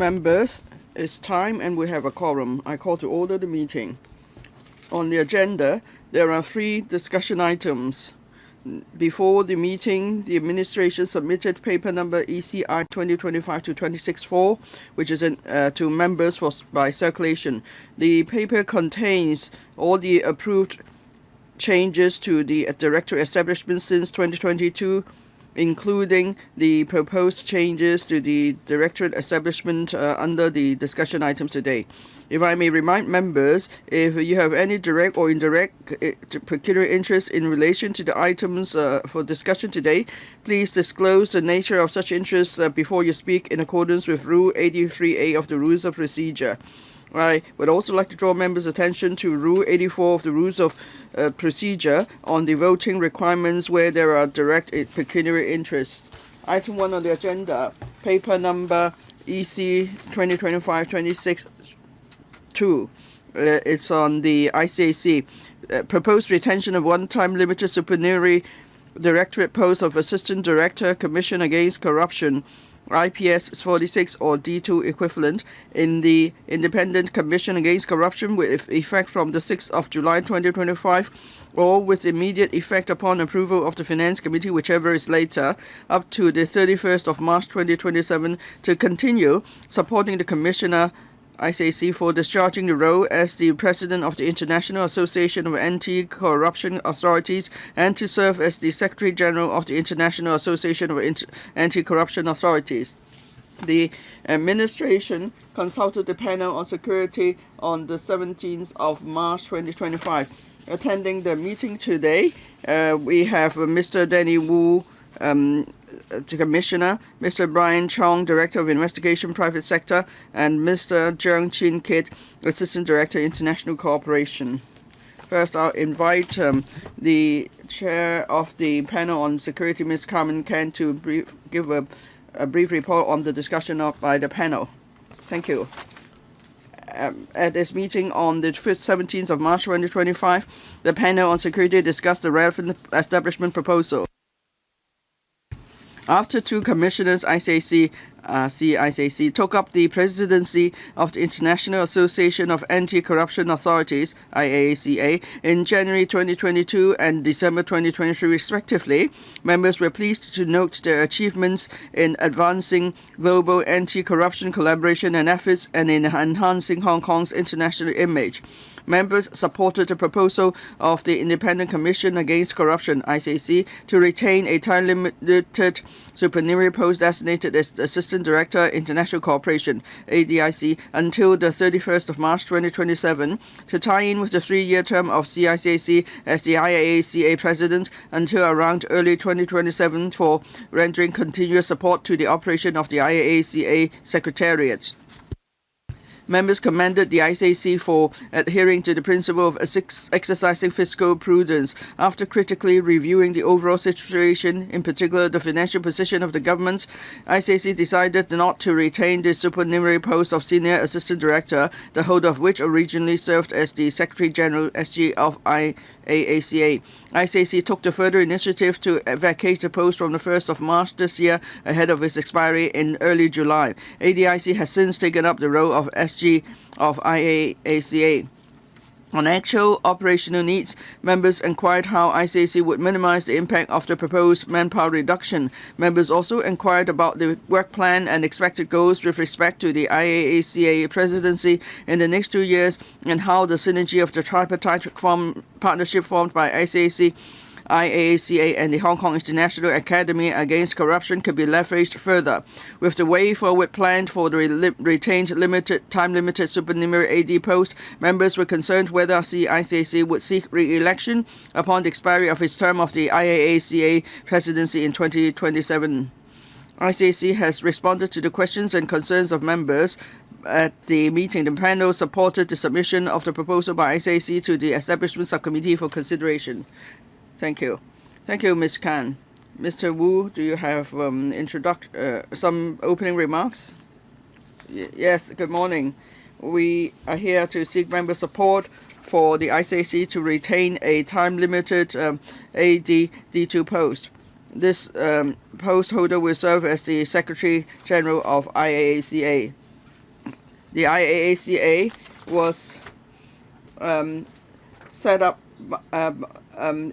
Members, it's time and we have a quorum. I call to order the meeting. On the agenda, there are 3 discussion items. Before the meeting, the administration submitted paper number ECI 2025-264, which is to members by circulation. The paper contains all the approved changes to the directorate establishment since 2022, including the proposed changes to the directorate establishment under the discussion items today. If I may remind members, if you have any direct or indirect pecuniary interest in relation to the items for discussion today, please disclose the nature of such interest before you speak in accordance with Rule 83A of the Rules of Procedure. I would also like to draw members' attention to Rule 84 of the Rules of Procedure on the voting requirements where there are direct pecuniary interests. Item 1 on the agenda, paper number EC 2025-26-2. It's on the ICAC. Proposed retention of one-time limited supernumerary directorate post of Assistant Director, Commission Against Corruption, IPS 46 or D2 equivalent in the Independent Commission Against Corruption with effect from the 6th of July 2025 or with immediate effect upon approval of the Finance Committee, whichever is later, up to the 31st of March 2027 to continue supporting the Commissioner ICAC for discharging the role as the President of the International Association of Anti-Corruption Authorities and to serve as the Secretary General of the International Association of Anti-Corruption Authorities. The administration consulted the panel on security on the 17th of March 2025. Attending the meeting today, we have Mr. Danny Wu, Commissioner, Mr. Brian Chong, Director of Investigation Private Sector, and Mr. Zheng Chin Kit, Assistant Director, International Cooperation. First, I'll invite the Chair of the panel on security, Ms. Carmen Can, to give a brief report on the discussion by the panel. Thank you. At this meeting on the 17th of March 2025, the panel on security discussed the relevant establishment proposal. After 2 commissioners, ICAC took up the presidency of the International Association of Anti-Corruption Authorities, IAACA, in January 2022 and December 2023 respectively, members were pleased to note their achievements in advancing global anti-corruption collaboration and efforts and in enhancing Hong Kong's international image. Members supported the proposal of the Independent Commission Against Corruption, ICAC, to retain a time-limited supernumerary post designated as Assistant Director, International Cooperation, ADIC, until the 31st of March 2027, to tie in with the 3-year term of CICAC as the IAACA President until around early 2027 for rendering continuous support to the operation of the IAACA Secretariat. Members commended the ICAC for adhering to the principle of exercising fiscal prudence. After critically reviewing the overall situation, in particular the financial position of the government, ICAC decided not to retain the supernumerary post of Senior Assistant Director, the holder of which originally served as the Secretary General SG of IAACA. ICAC took the further initiative to vacate the post from the 1st of March this year ahead of its expiry in early July. ADIC has since taken up the role of SG of IAACA. On actual operational needs, members inquired how ICAC would minimize the impact of the proposed manpower reduction. Members also inquired about the work plan and expected goals with respect to the IAACA presidency in the next 2 years and how the synergy of the tripartite partnership formed by ICAC, IAACA and the Hong Kong International Academy Against Corruption could be leveraged further. With the way forward planned for the retained time-limited supernumerary AD post, members were concerned whether ICAC would seek re-election upon the expiry of its term of the IAACA presidency in 2027. ICAC has responded to the questions and concerns of members. At the meeting, the panel supported the submission of the proposal by ICAC to the Establishment Subcommittee for consideration. Thank you. Thank you, Ms. Khan. Mr. Wu, do you have some opening remarks? Yes, good morning. We are here to seek member support for the ICAC to retain a time-limited AD-D2 post. This post holder will serve as the Secretary General of IAACA. The IAACA was set up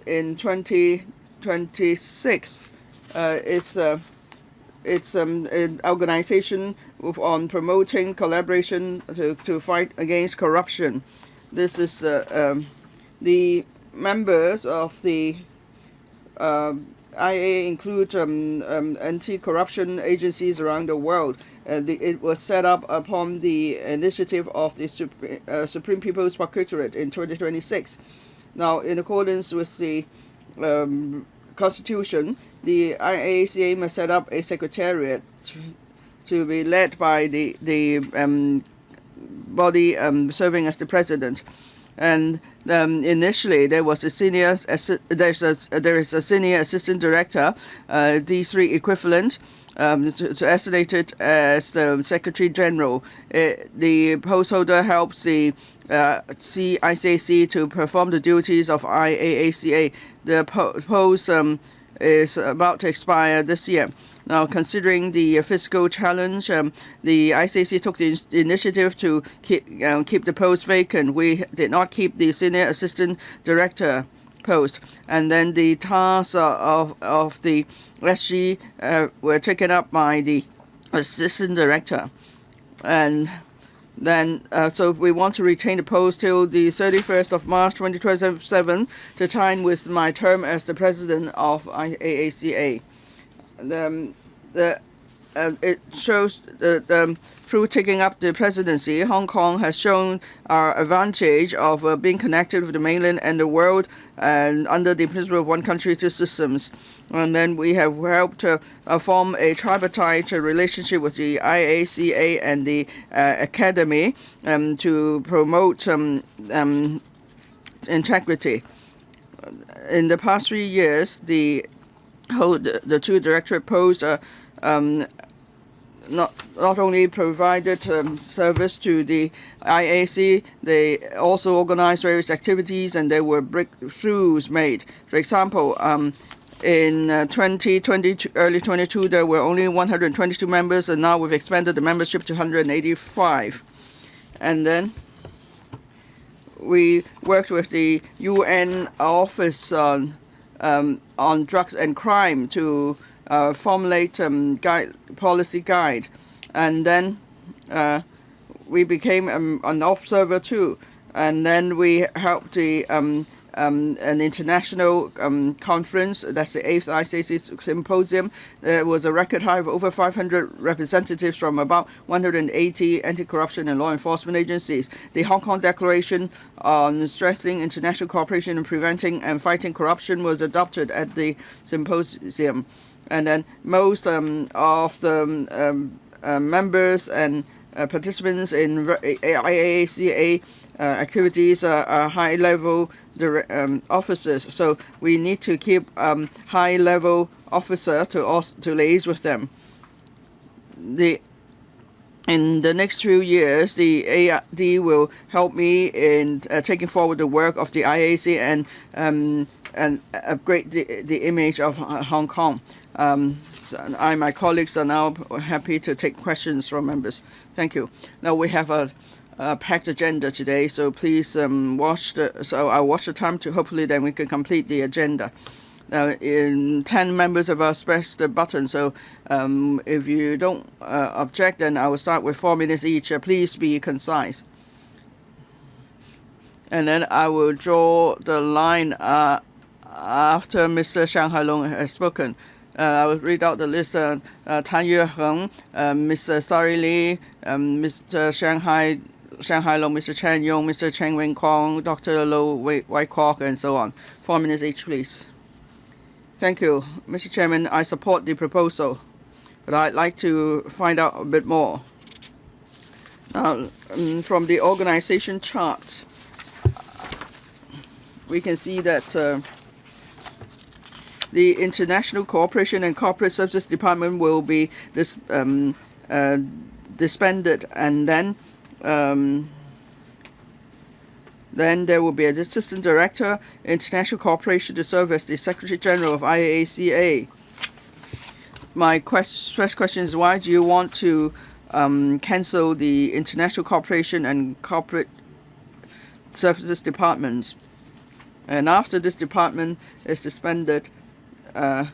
in 2026. It's an organization on promoting collaboration to fight against corruption. This is the members of the IA include anti-corruption agencies around the world. It was set up upon the initiative of the Supreme People's Procuratorate in 2026. Now, in accordance with the Constitution, the IACA must set up a secretariat to be led by the body serving as the president. And initially, there was a there is a senior assistant director, D3 equivalent, designated as the Secretary General. The post holder helps the ICAC to perform the duties of IAACA. The post is about to expire this year. Now, considering the fiscal challenge, the ICAC took the initiative to keep the post vacant. We did not keep the senior assistant director post, and then the tasks of the SG were taken up by the assistant director, and then so we want to retain the post till the 31st of March 2027, to time with my term as the president of IAACA. It shows that through taking up the presidency, Hong Kong has shown our advantage of being connected with the mainland and the world, and under the principle of one country, two systems. And then we have helped form a tripartite relationship with the IACA and the Academy to promote integrity. In the past 3 years, the two directorate posts not only provided service to the IAC, they also organized various activities, and there were breakthroughs made. For example, in 2022, early 22, there were only 122 members, and now we've expanded the membership to 185. And then we worked with the UN Office on Drugs and Crime to formulate policy guide, and then we became an observer too, and then we helped the an international conference, that's the 8th ICAC Symposium. There was a record high of over 500 representatives from about 180 anti-corruption and law enforcement agencies. The Hong Kong Declaration on Stressing International Cooperation in Preventing and Fighting Corruption was adopted at the symposium. And then most of the members and participants in IAACA activities are high-level officers. So we need to keep high-level officer to liaise with them. In the next few years, the ARD will help me in taking forward the work of the IAC and upgrade the image of Hong Kong. So I and my colleagues are now happy to take questions from members. Thank you. Now we have a packed agenda today, so please I'll watch the time to hopefully then we can complete the agenda. Now, 10 members have pressed the button, so if you don't object, then I will start with 4 minutes each. Please be concise. And then I will draw the line after Mr. Shanghai Long has spoken. I will read out the list. Tan Yueheng, Mr. Sari Lee, Mr. Shanghai Long, Mr. Chen Yong, Mr. Cheng Wing Kwong, Dr. Lo Wai Kwok, and so on. 4 minutes each, please. Thank you, Mr. Chairman. I support the proposal, but I'd like to find out a bit more. Now, from the organization chart, we can see that the International Cooperation and Corporate Services Department will be disbanded, and then there will be an assistant director, international cooperation, to serve as the Secretary General of IAACA. My first question is, why do you want to cancel the International Cooperation and Corporate Services Department. And after this department is disbanded, and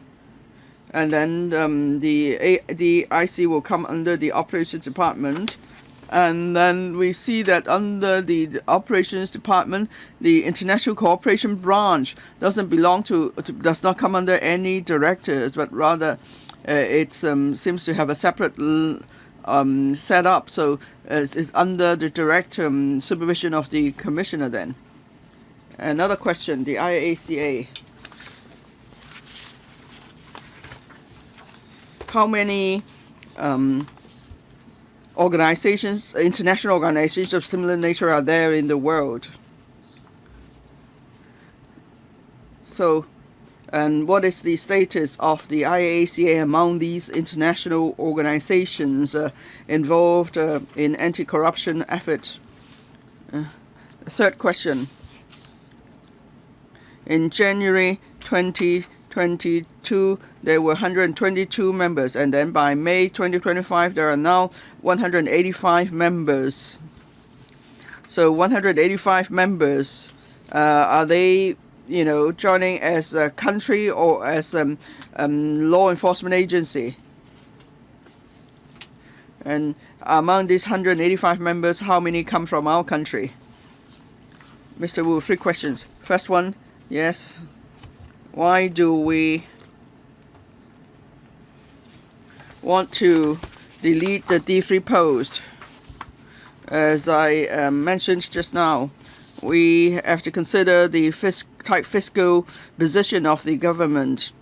then the IC will come under the Operations Department. And then we see that under the Operations Department, the International Cooperation Branch does not come under any directors, but rather it seems to have a separate setup. So it's under the direct supervision of the commissioner then. Another question, the IACA. How many organizations, international organizations of similar nature are there in the world? So, and what is the status of the IACA among these international organizations involved in anti-corruption effort? Third question. In January 2022, there were 122 members, and then by May 2025, there are now 185 members. So 185 members, are they, joining as a country or as a law enforcement agency? And among these 185 members, how many come from our country? Mr. Wu, 3 questions. First one, yes. Why do we want to delete the D3 post? As I mentioned just now, we have to consider the tight fiscal position of the government.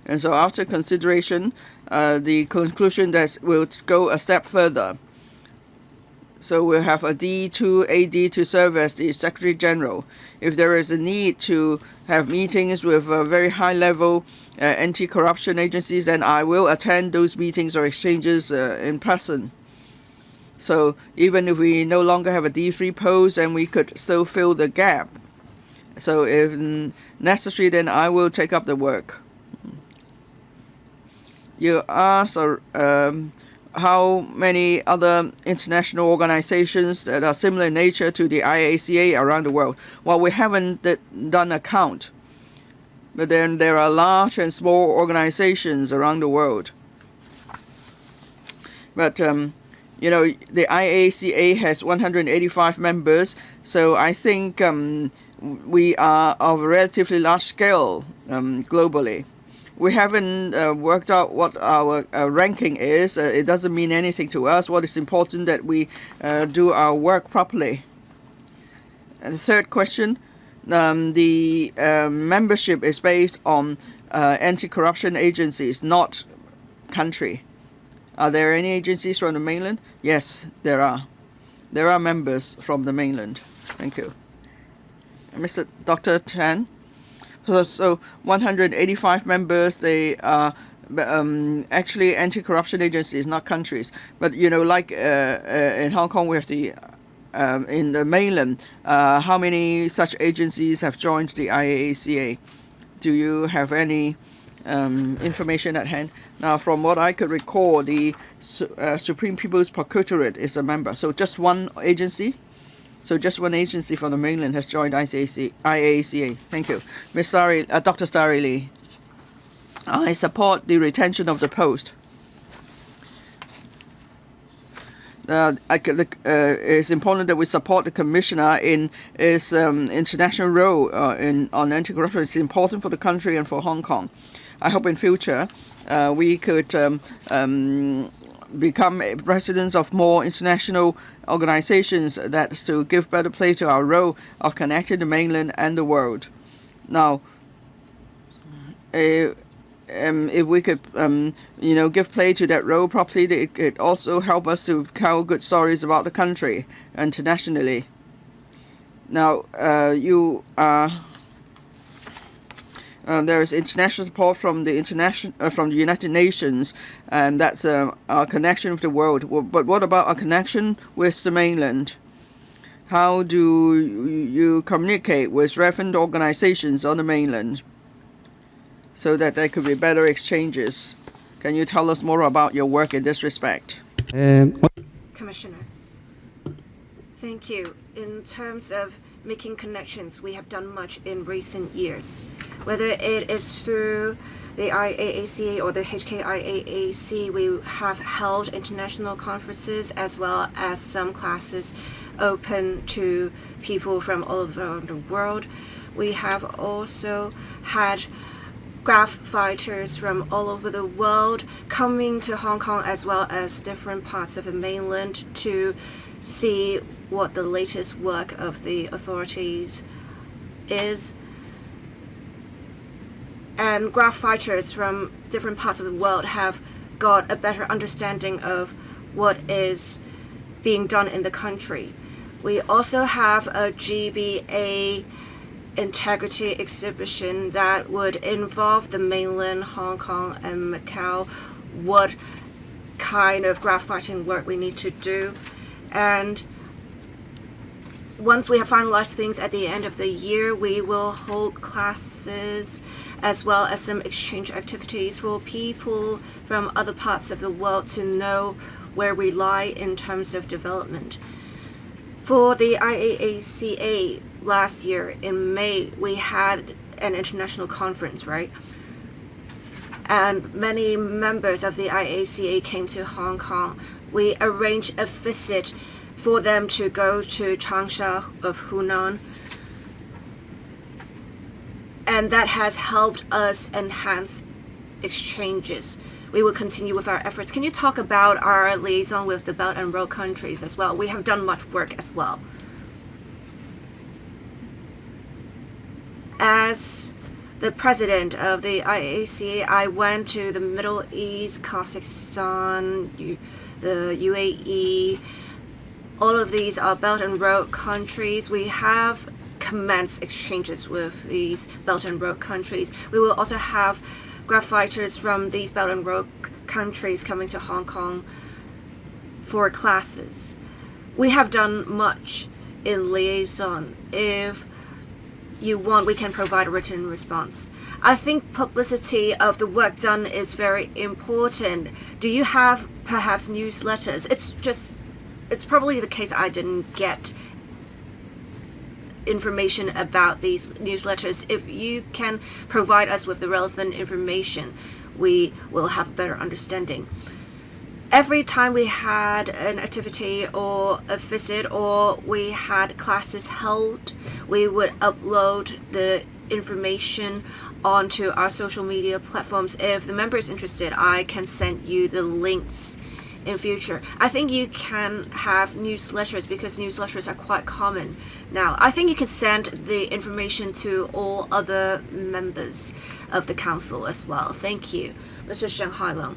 And so after consideration, the conclusion that we'll go a step further. So we'll have a D2 AD to serve as the Secretary General. If there is a need to have meetings with very high-level anti-corruption agencies, then I will attend those meetings or exchanges in person. So even if we no longer have a D3 post, then we could still fill the gap. So if necessary, then I will take up the work. You asked how many other international organizations that are similar in nature to the IACA around the world. Well, we haven't done a count, but then there are large and small organizations around the world. But the IACA has 185 members, so I think we are of a relatively large scale globally. We haven't worked out what our ranking is. It doesn't mean anything to us. What is important that we do our work properly. And the third question, the membership is based on anti-corruption agencies, not country. Are there any agencies from the mainland? Yes, there are. There are members from the mainland. Thank you. Mr. Dr. Tan. So 185 members, they are actually anti-corruption agencies, not countries. But, like in Hong Kong, we have in the mainland, how many such agencies have joined the IACA? Do you have any information at hand? Now, from what I could recall, the Supreme People's Procuratorate is a member. So just one agency? So just one agency from the mainland has joined IACA. Thank you. Dr. Starry Lee. I support the retention of the post. It's important that we support the commissioner in his international role on anti-corruption. It's important for the country and for Hong Kong. I hope in future we could become presidents of more international organizations that's to give better play to our role of connecting the mainland and the world. Now, if we could, give play to that role properly, it could also help us to tell good stories about the country internationally. Now, there is international support from the United Nations, and that's our connection with the world. But what about our connection with the mainland? How do you communicate with relevant organizations on the mainland so that there could be better exchanges? Can you tell us more about your work in this respect? Commissioner. Thank you. In terms of making connections, we have done much in recent years. Whether it is through the IAACA or the HKIAAC, we have held international conferences as well as some classes open to people from all over the world. We have also had graph fighters from all over the world coming to Hong Kong as well as different parts of the mainland to see what the latest work of the authorities is. And graph fighters from different parts of the world have got a better understanding of what is being done in the country. We also have a GBA integrity exhibition that would involve the mainland, Hong Kong, and Macau, what kind of graph fighting work we need to do. And once we have finalized things at the end of the year, we will hold classes as well as some exchange activities for people from other parts of the world to know where we lie in terms of development. For the IAACA last year in May, we had an international conference, right? And many members of the IACA came to Hong Kong. We arranged a visit for them to go to Changsha of Hunan. And that has helped us enhance exchanges. We will continue with our efforts. Can you talk about our liaison with the Belt and Road countries as well? We have done much work as well. As the president of the IACA, I went to the Middle East, Kazakhstan, the UAE. All of these are Belt and Road countries. We have commenced exchanges with these Belt and Road countries. We will also have graph fighters from these Belt and Road countries coming to Hong Kong for classes. We have done much in liaison. If you want, we can provide a written response. I think publicity of the work done is very important. Do you have perhaps newsletters? It's probably the case I didn't get information about these newsletters. If you can provide us with the relevant information, we will have a better understanding. Every time we had an activity or a visit or we had classes held, we would upload the information onto our social media platforms. If the member is interested, I can send you the links in future. I think you can have newsletters because newsletters are quite common now. I think you can send the information to all other members of the council as well. Thank you, Mr. Sheng Hailong.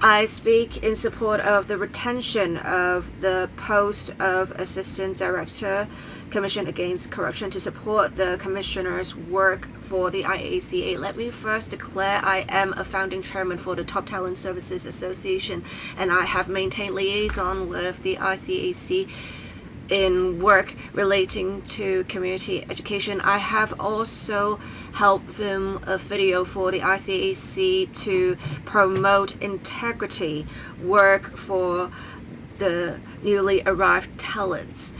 I speak in support of the retention of the post of Assistant Director, Commission Against Corruption, to support the Commissioner's work for the IACA. Let me first declare I am a founding chairman for the Top Talent Services Association, and I have maintained liaison with the ICAC in work relating to community education. I have also helped film a video for the ICAC to promote integrity work for the newly arrived talents.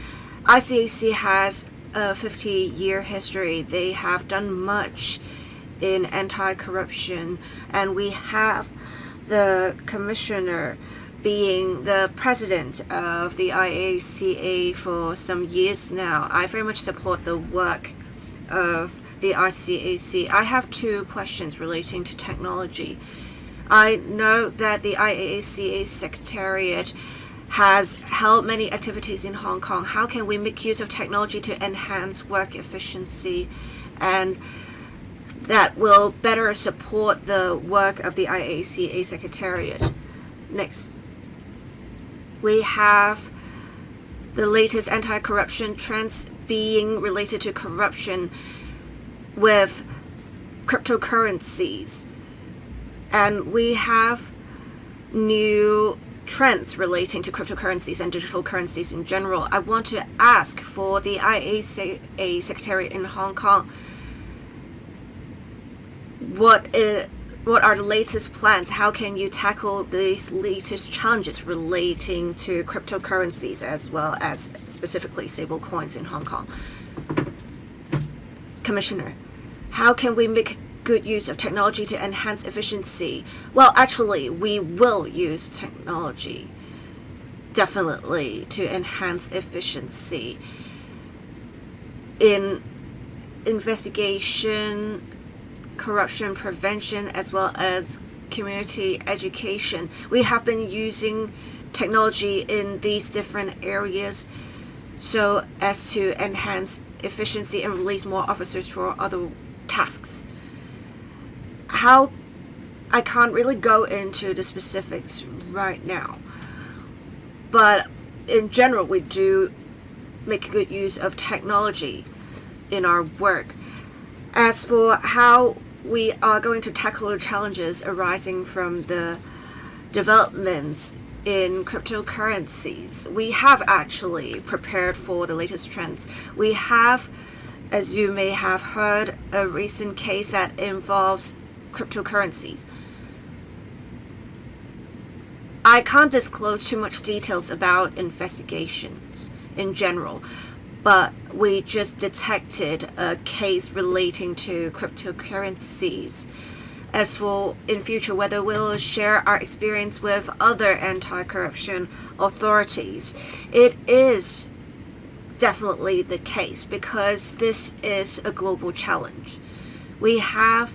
ICAC has a 50-year history. They have done much in anti-corruption, and we have the commissioner being the president of the IACA for some years now. I very much support the work of the ICAC. I have two questions relating to technology. I know that the IACA Secretariat has held many activities in Hong Kong. How can we make use of technology to enhance work efficiency, and that will better support the work of the IACA Secretariat? Next, we have the latest anti-corruption trends being related to corruption with cryptocurrencies. And we have new trends relating to cryptocurrencies and digital currencies in general. I want to ask for the IACA Secretariat in Hong Kong, what what are the latest plans? How can you tackle these latest challenges relating to cryptocurrencies as well as specifically stable coins in Hong Kong? Commissioner, how can we make good use of technology to enhance efficiency? Well, actually, we will use technology definitely to enhance efficiency in investigation, corruption prevention, as well as community education. We have been using technology in these different areas so as to enhance efficiency and release more officers for other tasks. How I can't really go into the specifics right now, but in general, we do make good use of technology in our work. As for how we are going to tackle the challenges arising from the developments in cryptocurrencies, we have actually prepared for the latest trends. We have, as you may have heard, a recent case that involves cryptocurrencies. I can't disclose too much details about investigations in general, but we just detected a case relating to cryptocurrencies. As for in future, whether we'll share our experience with other anti-corruption authorities, it is definitely the case because this is a global challenge. We have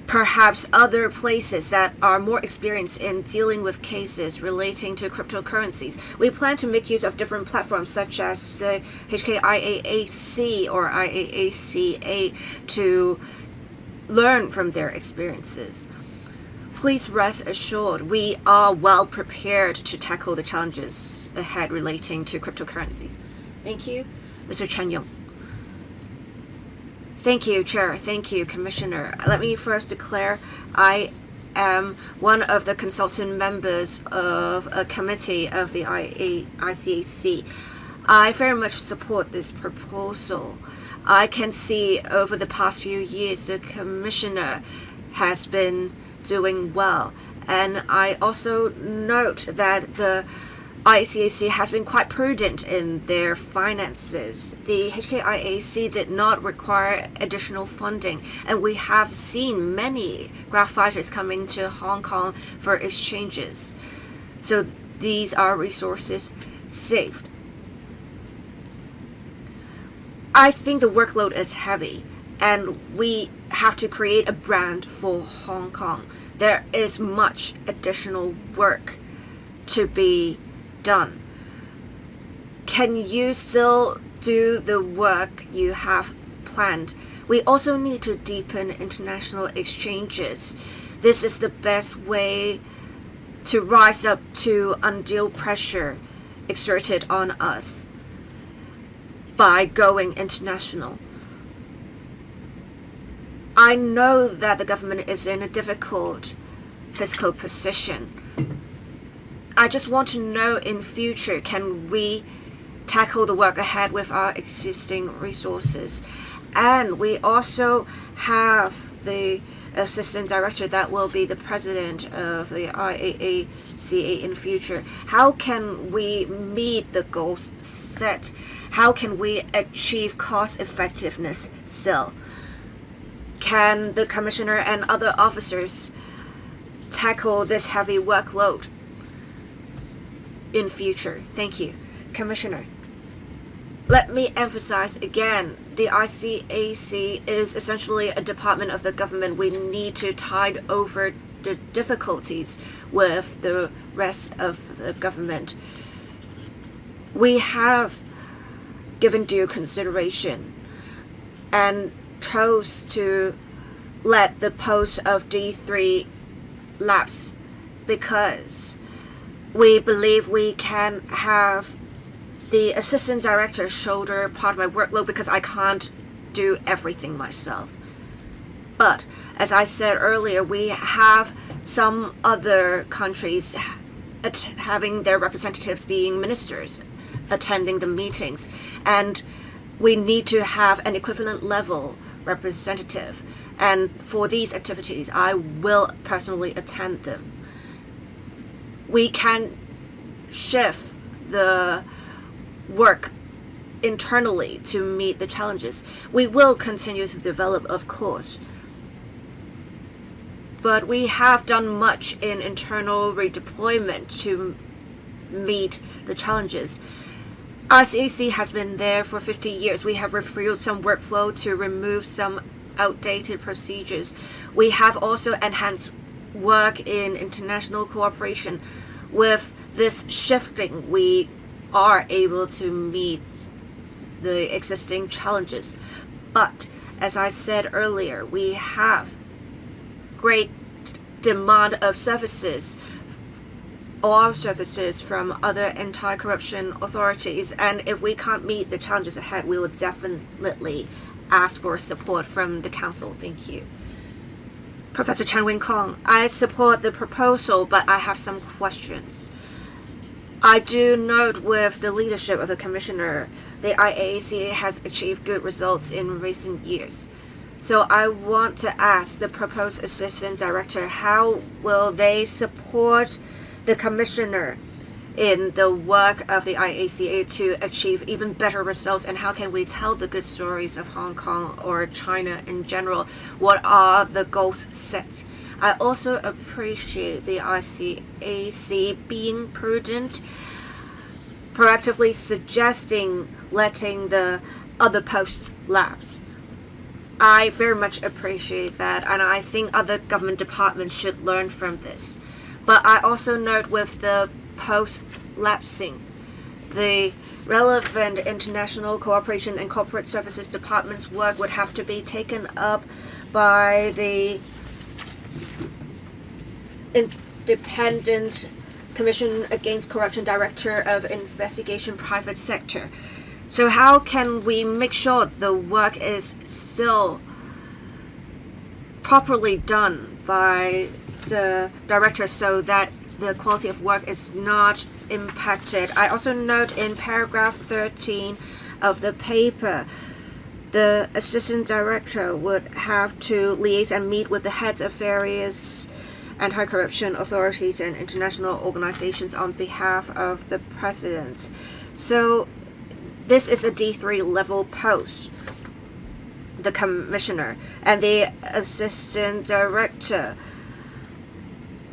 perhaps other places that are more experienced in dealing with cases relating to cryptocurrencies. We plan to make use of different platforms such as the HKIAAC or IAACA to learn from their experiences. Please rest assured we are well prepared to tackle the challenges ahead relating to cryptocurrencies. Thank you, Mr. Chen Yong. Thank you, Chair. Thank you, Commissioner. Let me first declare I am one of the consultant members of a committee of the ICAC. I very much support this proposal. I can see over the past few years the Commissioner has been doing well. And I also note that the ICAC has been quite prudent in their finances. The HKIAC did not require additional funding, and we have seen many graphiters coming to Hong Kong for exchanges. So these are resources saved. I think the workload is heavy, and we have to create a brand for Hong Kong. There is much additional work to be done. Can you still do the work you have planned? We also need to deepen international exchanges. This is the best way to rise up to undue pressure exerted on us by going international. I know that the government is in a difficult fiscal position. I just want to know in future, can we tackle the work ahead with our existing resources? And we also have the assistant director that will be the president of the IAACA in future. How can we meet the goals set? How can we achieve cost effectiveness still? Can the commissioner and other officers tackle this heavy workload in future? Thank you, Commissioner. Let me emphasize again, the ICAC is essentially a department of the government. We need to tide over the difficulties with the rest of the government. We have given due consideration and chose to let the post of D3 lapse because we believe we can have the assistant director shoulder part of my workload because I can't do everything myself. But as I said earlier, we have some other countries having their representatives being ministers attending the meetings, and we need to have an equivalent level representative. And for these activities, I will personally attend them. We can shift the work internally to meet the challenges. We will continue to develop, of course. But we have done much in internal redeployment to meet the challenges. ICAC has been there for 50 years. We have reviewed some workflow to remove some outdated procedures. We have also enhanced work in international cooperation. With this shifting, we are able to meet the existing challenges. But as I said earlier, we have great demand of services, all services from other anti-corruption authorities, and if we can't meet the challenges ahead, we will definitely ask for support from the council. Thank you. Professor Chen Wing-Kong, I support the proposal, but I have some questions. I do note with the leadership of the Commissioner, the IAACA has achieved good results in recent years. So I want to ask the proposed Assistant Director, how will they support the Commissioner in the work of the IACA to achieve even better results, and how can we tell the good stories of Hong Kong or China in general? What are the goals set? I also appreciate the ICAC being prudent, proactively suggesting letting the other posts lapse. I very much appreciate that, and I think other government departments should learn from this. But I also note with the post lapsing, the relevant international cooperation and corporate services department's work would have to be taken up by the Independent Commission Against Corruption Director of Investigation Private Sector. So how can we make sure the work is still properly done by the director so that the quality of work is not impacted? I also note in paragraph 13 of the paper, the assistant director would have to liaise and meet with the heads of various anti-corruption authorities and international organizations on behalf of the president. So this is a D3 level post, the commissioner, and the assistant director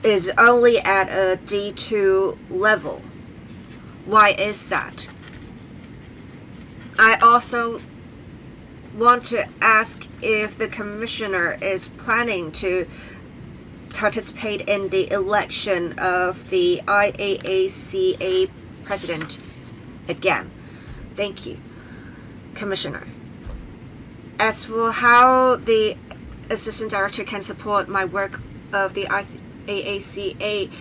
is only at a D2 level. Why is that? I also want to ask if the commissioner is planning to participate in the election of the IAACA president again. Thank you, Commissioner. As for how the Assistant Director can support my work of the IAACA,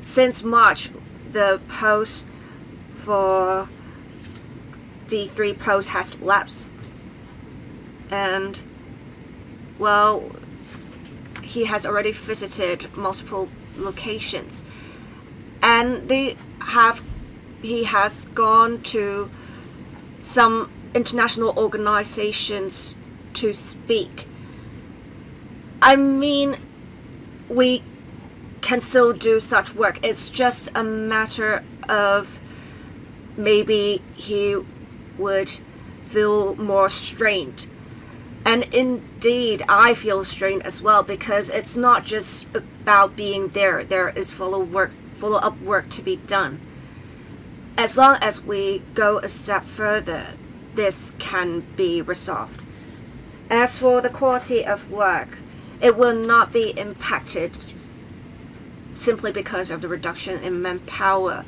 since March, the post for D3 post has lapsed. And, well, he has already visited multiple locations. And he has gone to some international organizations to speak. I mean, we can still do such work. It's just a matter of maybe he would feel more strained. And indeed, I feel strained as well, because it's not just about being there. There is follow-up work to be done. As long as we go a step further, this can be resolved. As for the quality of work, it will not be impacted simply because of the reduction in manpower.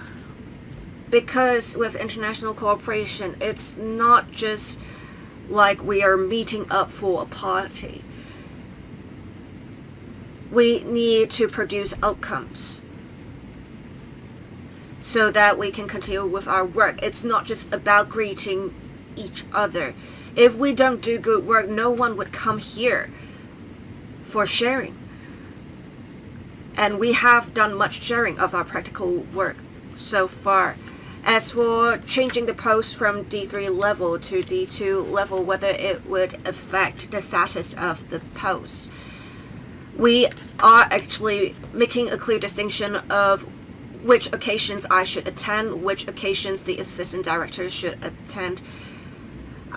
Because with international cooperation, it's not just like we are meeting up for a party. We need to produce outcomes so that we can continue with our work. It's not just about greeting each other. If we don't do good work, no one would come here for sharing. And we have done much sharing of our practical work so far. As for changing the post from D3 level to D2 level, whether it would affect the status of the post, we are actually making a clear distinction of which occasions I should attend, which occasions the assistant director should attend.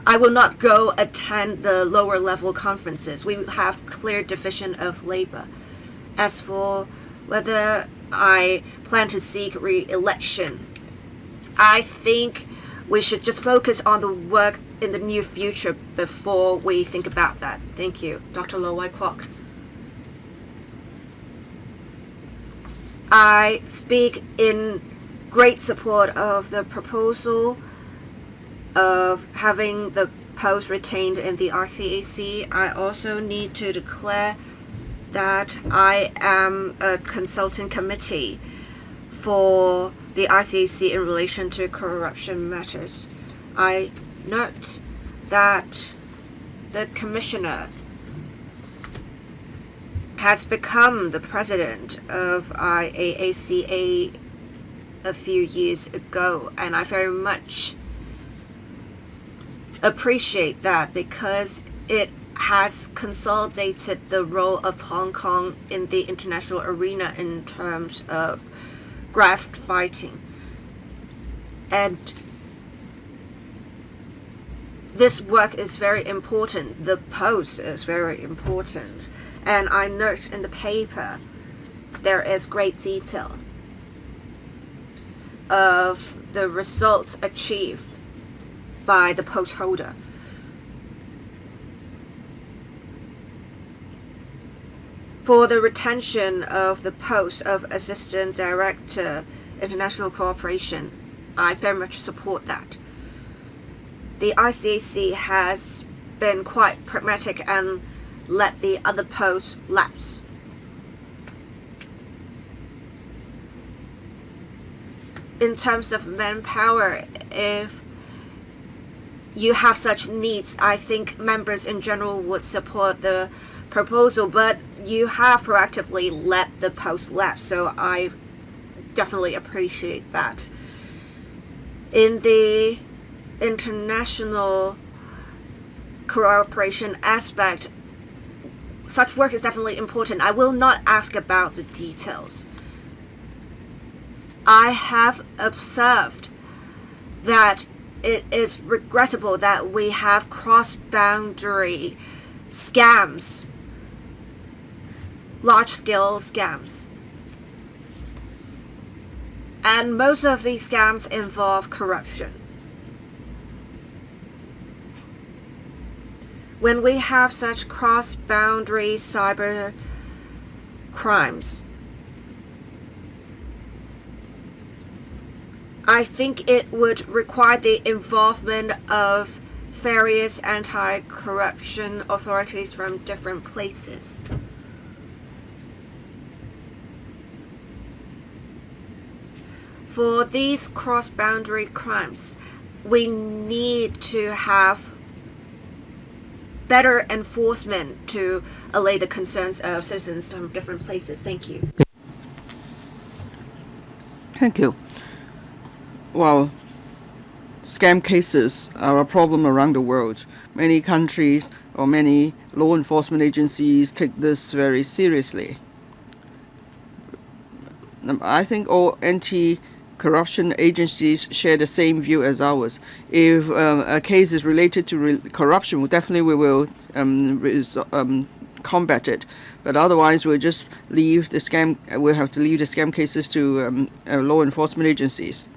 I will not go attend the lower level conferences. We have clear division of labor. As for whether I plan to seek re-election, I think we should just focus on the work in the near future before we think about that. Thank you. Dr. Lo Wai Kwok. I speak in great support of the proposal of having the post retained in the ICAC. I also need to declare that I am a consulting committee for the ICAC in relation to corruption matters. I note that the commissioner has become the president of IAACA a few years ago, and I very much appreciate that because it has consolidated the role of Hong Kong in the international arena in terms of graft fighting. And this work is very important. The post is very important. And I note in the paper there is great detail of the results achieved by the post holder. For the retention of the post of Assistant Director International Cooperation, I very much support that. The ICAC has been quite pragmatic and let the other posts lapse. In terms of manpower, if you have such needs, I think members in general would support the proposal, but you have proactively let the post lapse, so I definitely appreciate that. In the international cooperation aspect, such work is definitely important. I will not ask about the details. I have observed that it is regrettable that we have cross-boundary scams, large-scale scams. And most of these scams involve corruption. When we have such cross-boundary cyber crimes, I think it would require the involvement of various anti-corruption authorities from different places. For these cross-boundary crimes, we need to have better enforcement to allay the concerns of citizens from different places. Thank you. Thank you. Well, scam cases are a problem around the world. Many countries or many law enforcement agencies take this very seriously. I think all anti-corruption agencies share the same view as ours. If a case is related to corruption, definitely we will combat it. But otherwise, we'll just leave the scam. We'll have to leave the scam cases to law enforcement agencies.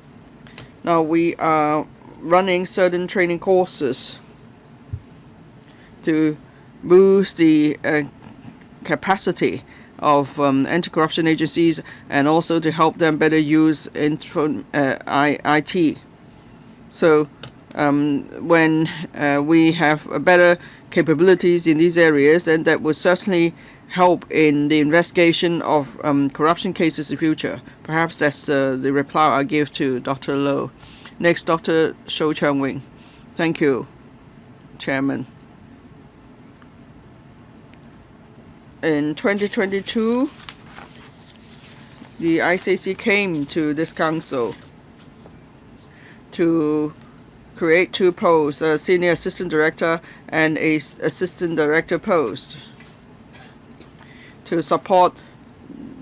Now we are running certain training courses to boost the capacity of anti-corruption agencies and also to help them better use IT. So when we have better capabilities in these areas, then that will certainly help in the investigation of corruption cases in the future. Perhaps that's the reply I give to Dr. Low. Next, Dr. Shou Chang-wing. Thank you, Chairman. In 2022, the ICAC came to this council to create 2 posts, a senior assistant director and a assistant director post, to support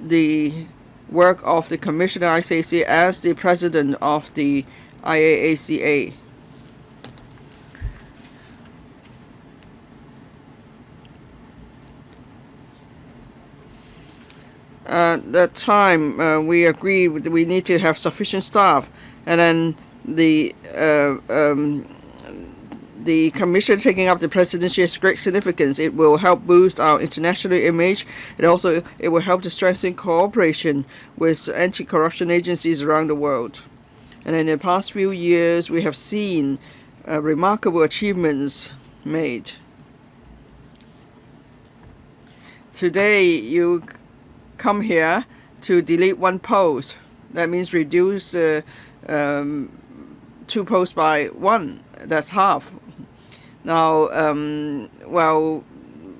the work of the Commissioner ICAC as the president of the IAACA. At that time, we agreed we need to have sufficient staff, and then the commission taking up the presidency has great significance. It will help boost our international image. It will help to strengthen cooperation with anti-corruption agencies around the world. And in the past few years, we have seen remarkable achievements made. Today, you come here to delete 1 post. That means reduce 2 posts by 1. That's half. Now, well,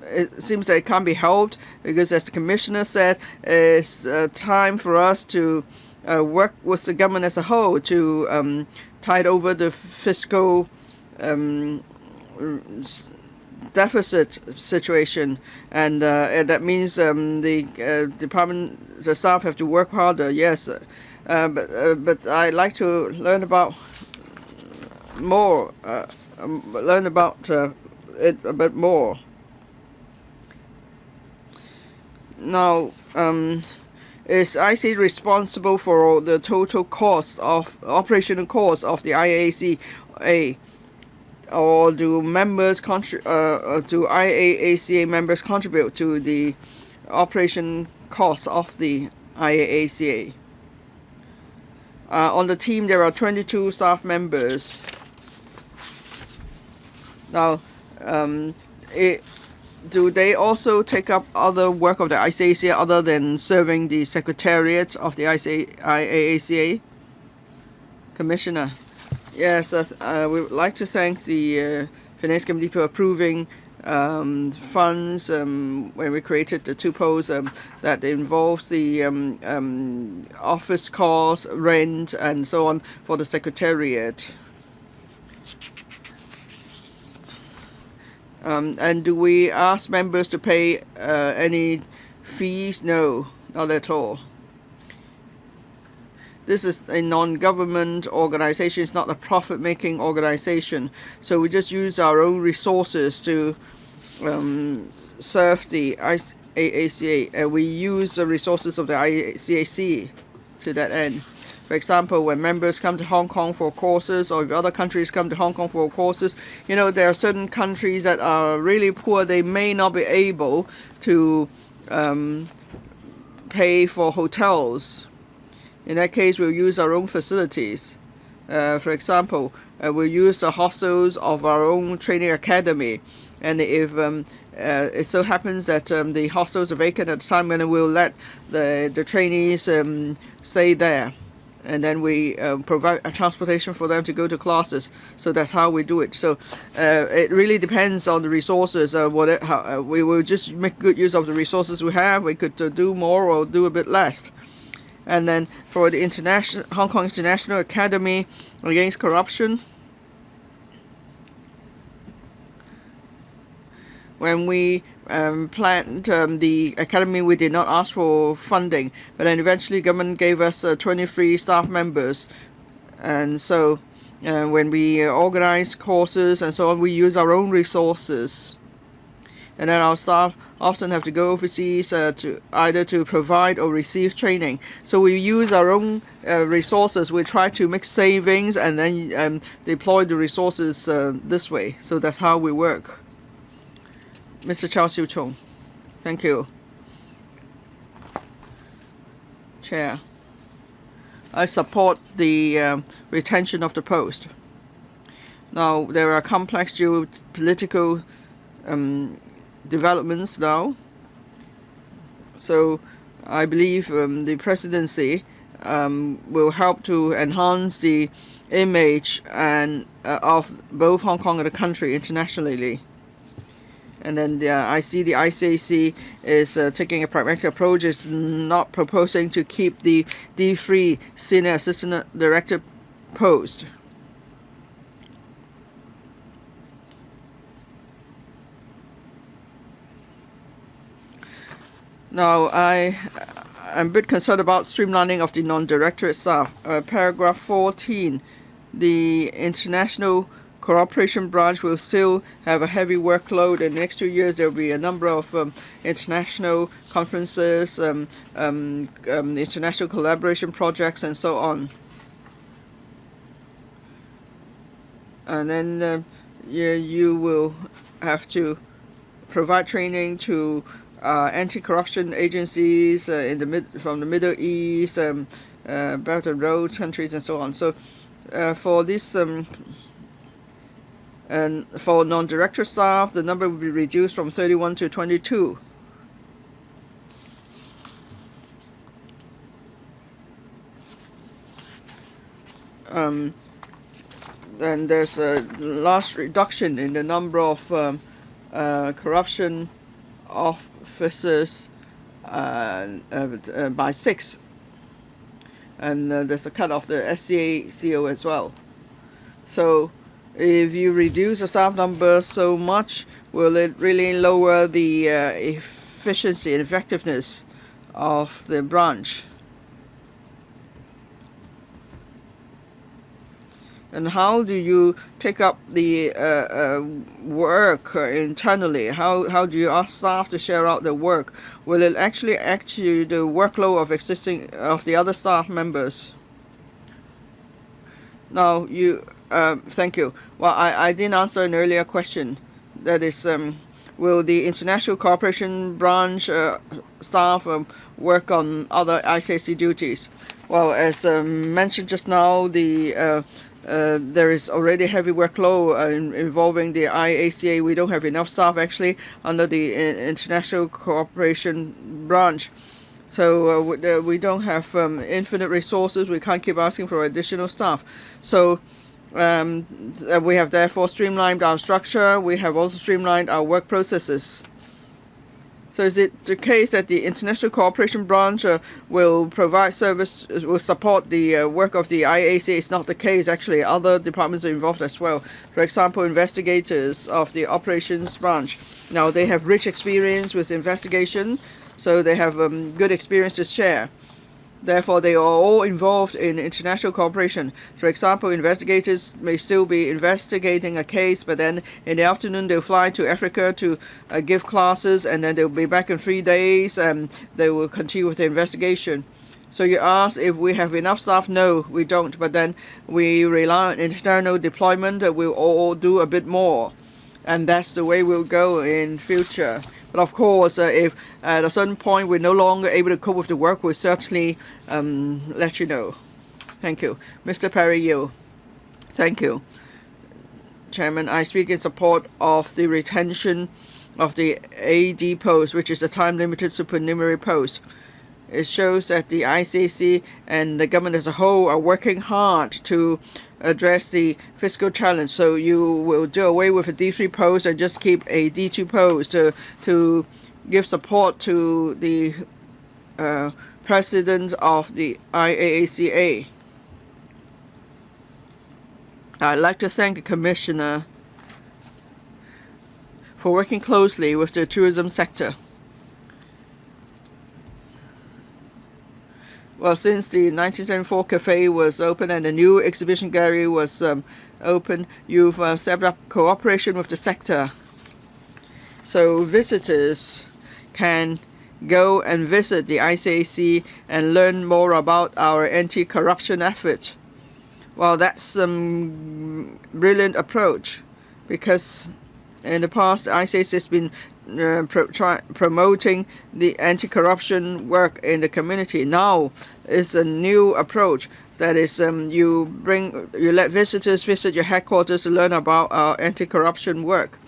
it seems that it can't be helped because, as the commissioner said, it's time for us to work with the government as a whole to tide over the fiscal deficit situation, and that means the staff have to work harder. Yes, but I'd like to learn about more, it a bit more. Now, is IC responsible for the total cost of operational cost of the IAACA? Or do IAACA members contribute to the operation costs of the IAACA? On the team, there are 22 staff members. Now, do they also take up other work of the ICAC other than serving the secretariat of the IAACA? Commissioner. Yes, we would like to thank the Finance Committee for approving funds when we created the 2 posts that involves the office costs, rent, and so on for the secretariat. And do we ask members to pay any fees? No, not at all. This is a non-government organization. It's not a profit-making organization. So we just use our own resources to serve the IAACA, and we use the resources of the ICAC to that end. For example, when members come to Hong Kong for courses, or if other countries come to Hong Kong for courses, there are certain countries that are really poor. They may not be able to pay for hotels. In that case, we'll use our own facilities. For example, we'll use the hostels of our own training academy. And if it so happens that the hostels are vacant at the time, then we'll let the trainees stay there. And then we provide a transportation for them to go to classes. So that's how we do it. So it really depends on the resources. We will just make good use of the resources we have. We could do more or do a bit less. And then for the Hong Kong International Academy Against Corruption, when we planned the academy, we did not ask for funding, but then eventually government gave us 23 staff members. And so when we organize courses and so on, we use our own resources. And then our staff often have to go overseas to either to provide or receive training. So we use our own resources. We try to make savings and then deploy the resources this way. So that's how we work. Mr. Chow Siu Chung. Thank you. Chair. I support the retention of the post. Now, there are complex geopolitical developments now. So I believe the presidency will help to enhance the image and of both Hong Kong and the country internationally. And then I see the ICAC is taking a pragmatic approach. It's not proposing to keep the D3 Senior Assistant Director post. Now, I'm a bit concerned about streamlining of the non-directorate staff. Paragraph 14, the international cooperation branch will still have a heavy workload. In the next 2 years, there will be a number of international conferences, international collaboration projects, and so on. And then you will have to provide training to anti-corruption agencies from the Middle East, Belt and Road countries, and so on. So for this, and for non-director staff, the number will be reduced from 31 to 22. And there's a large reduction in the number of corruption officers by 6. And there's a cut of the SCACO as well. So if you reduce the staff number so much, will it really lower the efficiency and effectiveness of the branch? And how do you pick up the work internally? How do you ask staff to share out the work? Will it actually add to the workload of the other staff members? Now, thank you. Well, I didn't answer an earlier question. That is, will the international cooperation branch staff work on other ICAC duties? Well, as mentioned just now, there is already heavy workload involving the IACA. We don't have enough staff actually under the international cooperation branch. So we don't have infinite resources. We can't keep asking for additional staff. So we have therefore streamlined our structure. We have also streamlined our work processes. So is it the case that the international cooperation branch will provide service, will support the work of the IAC? It's not the case, actually. Other departments are involved as well. For example, investigators of the operations branch. Now, they have rich experience with investigation, so they have good experience to share. Therefore, they are all involved in international cooperation. For example, investigators may still be investigating a case, but then in the afternoon they'll fly to Africa to give classes, and then they'll be back in 3 days, and they will continue with the investigation. So you ask if we have enough staff? No, we don't. But then we rely on internal deployment. We'll all do a bit more, and that's the way we'll go in future. But of course, if at a certain point we're no longer able to cope with the work, we'll certainly let you know. Thank you. Mr. Perry Yu. Thank you. Chairman, I speak in support of the retention of the AD post, which is a time-limited supernumerary post. It shows that the ICAC and the government as a whole are working hard to address the fiscal challenge. So you will do away with a D3 post and just keep a D2 post to give support to the president of the IAACA. I'd like to thank the Commissioner for working closely with the tourism sector. Well, since the 1974 cafe was open and the new exhibition gallery was open, you've set up cooperation with the sector. So visitors can go and visit the ICAC and learn more about our anti-corruption effort. Well, that's a brilliant approach, because in the past, the ICAC has been promoting the anti-corruption work in the community. Now is a new approach. That is, you let visitors visit your headquarters to learn about our anti-corruption work,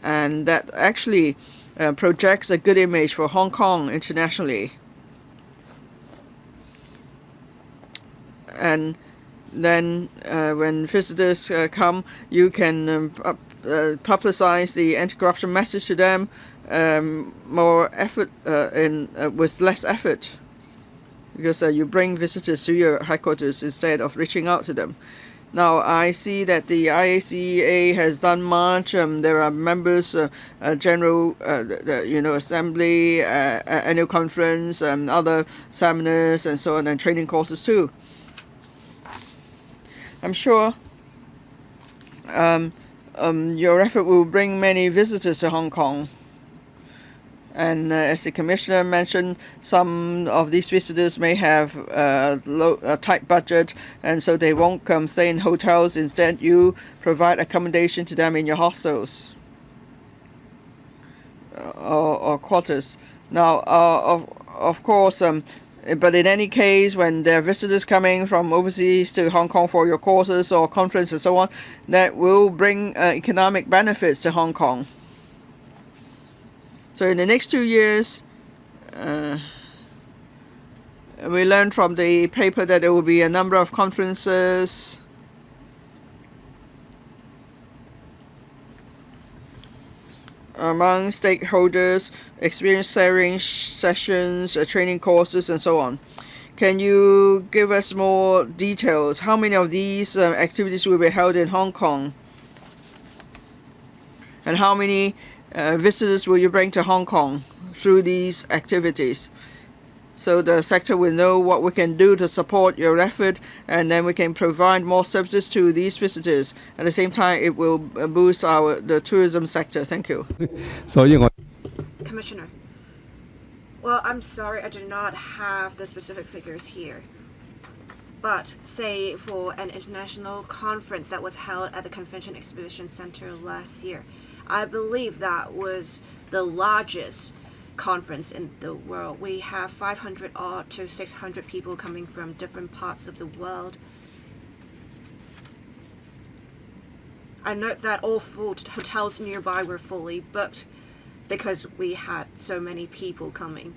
and that actually projects a good image for Hong Kong internationally. And then when visitors come, you can publicize the anti-corruption message to them more effort with less effort, because you bring visitors to your headquarters instead of reaching out to them. Now, I see that the IACA has done much. There are members, general, assembly, annual conference, other seminars, and so on, and training courses too. I'm sure your effort will bring many visitors to Hong Kong. And as the Commissioner mentioned, some of these visitors may have a tight budget, and so they won't stay in hotels. Instead, you provide accommodation to them in your hostels or quarters. Now, of course, but in any case, when there are visitors coming from overseas to Hong Kong for your courses or conference and so on, that will bring economic benefits to Hong Kong. So in the next 2 years, we learned from the paper that there will be a number of conferences among stakeholders, experience sharing sessions, training courses, and so on. Can you give us more details? How many of these activities will be held in Hong Kong? And how many visitors will you bring to Hong Kong through these activities? So the sector will know what we can do to support your effort, and then we can provide more services to these visitors. At the same time, it will boost the tourism sector. Thank you. Commissioner. Well, I'm sorry I do not have the specific figures here. But say for an international conference that was held at the Convention Exhibition Center last year, I believe that was the largest conference in the world. We have 500 odd to 600 people coming from different parts of the world. I note that all hotels nearby were fully booked because we had so many people coming.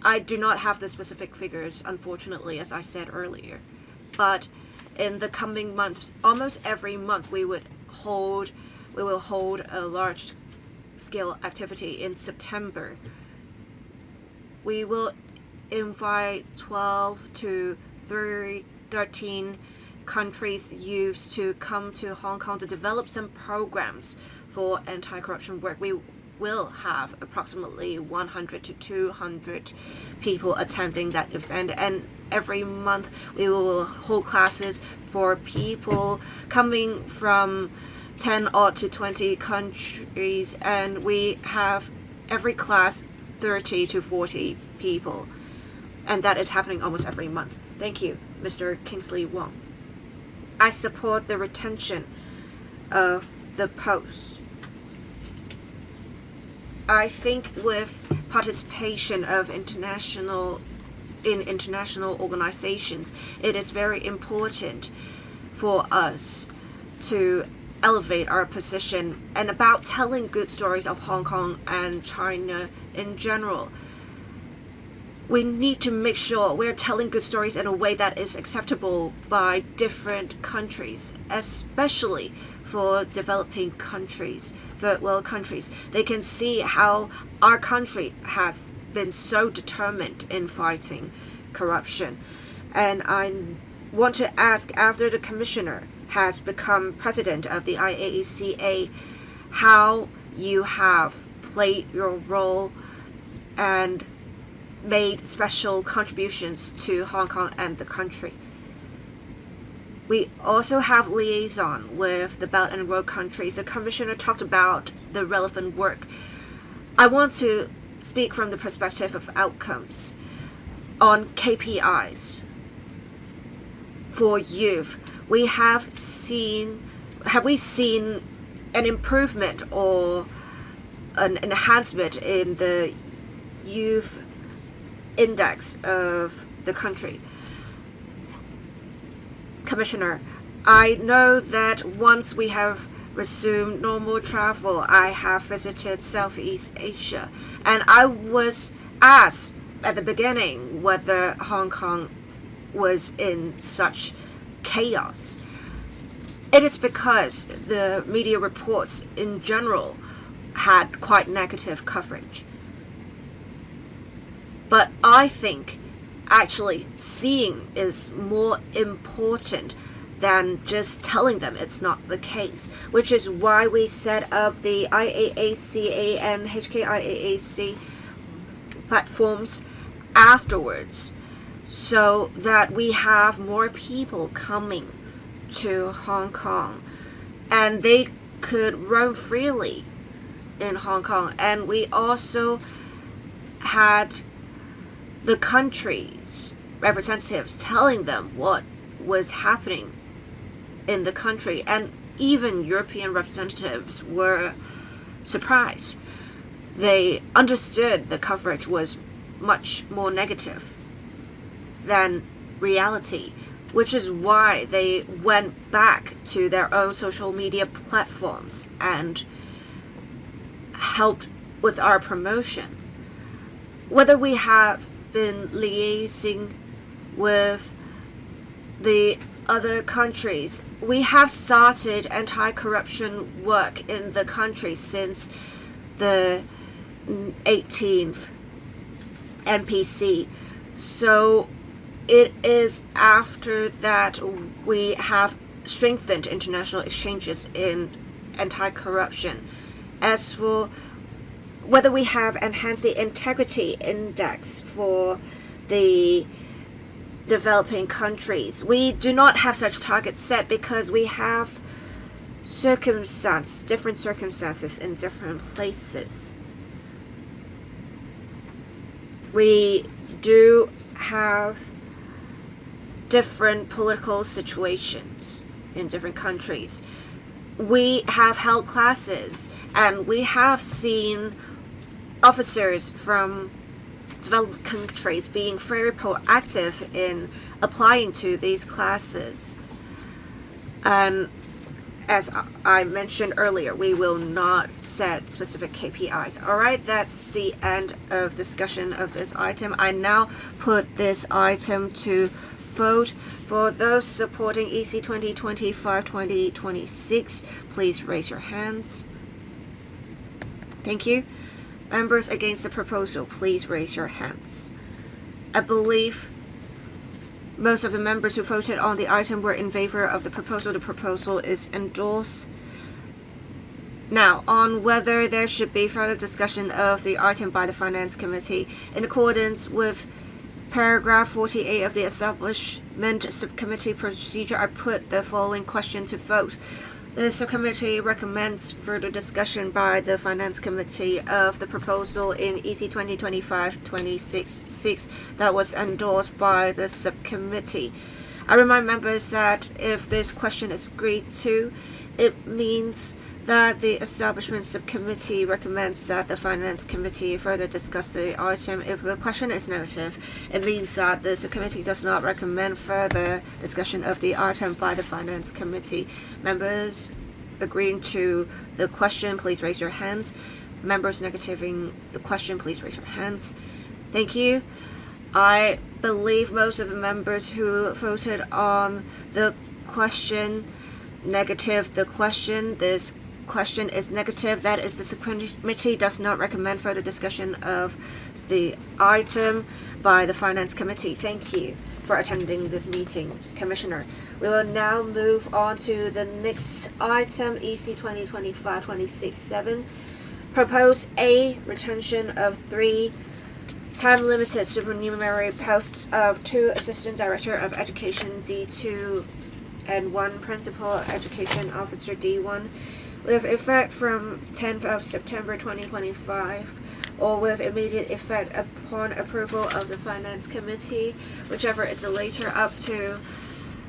I do not have the specific figures, unfortunately, as I said earlier. But in the coming months, almost every month, we will hold a large-scale activity in September. We will invite 12 to 13 countries' youths to come to Hong Kong to develop some programs for anti-corruption work. We will have approximately 100 to 200 people attending that event, and every month we will hold classes for people coming from 10 odd to 20 countries, and we have every class 30 to 40 people, and that is happening almost every month. Thank you, Mr. Kingsley Wong. I support the retention of the post. I think with participation of international organizations, it is very important for us to elevate our position and about telling good stories of Hong Kong and China in general. We need to make sure we're telling good stories in a way that is acceptable by different countries, especially for developing countries, third world countries. They can see how our country has been so determined in fighting corruption. And I want to ask, after the commissioner has become president of the IACA, how you have played your role and made special contributions to Hong Kong and the country. We also have liaison with the Belt and Road countries. The commissioner talked about the relevant work. I want to speak from the perspective of outcomes on KPIs for youth. Have we seen an improvement or an enhancement in the youth index of the country? Commissioner, I know that once we have resumed normal travel, I have visited Southeast Asia, and I was asked at the beginning whether Hong Kong was in such chaos. It is because the media reports in general had quite negative coverage. But I think actually seeing is more important than just telling them it's not the case, which is why we set up the IAACA and HKIAAC platforms afterwards, so that we have more people coming to Hong Kong and they could roam freely in Hong Kong. And we also had the country's representatives telling them what was happening in the country, and even European representatives were surprised. They understood the coverage was much more negative than reality, which is why they went back to their own social media platforms and helped with our promotion. Whether we have been liaising with the other countries, we have started anti-corruption work in the country since the 18th NPC. So it is after that we have strengthened international exchanges in anti-corruption. As for whether we have enhanced the integrity index for the developing countries, we do not have such targets set because we have different circumstances in different places. We do have different political situations in different countries. We have held classes and we have seen officers from developed countries being very proactive in applying to these classes. And as I mentioned earlier, we will not set specific KPIs. Alright, that's the end of discussion of this item. I now put this item to vote. For those supporting EC 2025-2026, please raise your hands. Thank you. Members against the proposal, please raise your hands. I believe most of the members who voted on the item were in favor of the proposal. The proposal is endorsed. Now, on whether there should be further discussion of the item by the Finance Committee, in accordance with paragraph 48 of the Establishment Subcommittee procedure, I put the following question to vote. The subcommittee recommends further discussion by the Finance Committee of the proposal in EC 2025-26 that was endorsed by the subcommittee. I remind members that if this question is agreed to, it means that the Establishment Subcommittee recommends that the Finance Committee further discuss the item. If the question is negative, it means that the subcommittee does not recommend further discussion of the item by the Finance Committee. Members agreeing to the question, please raise your hands. Members negativing the question, please raise your hands. Thank you. I believe most of the members who voted on the question negative the question. This question is negative. That is, the subcommittee does not recommend further discussion of the item by the Finance Committee. Thank you for attending this meeting, Commissioner. We will now move on to the next item, EC 2025-26-7. Propose A, retention of 3 time-limited supernumerary posts of 2 Assistant Director of Education D2 and 1 Principal Education Officer D1 with effect from 10th of September 2025 or with immediate effect upon approval of the Finance Committee, whichever is the later, up to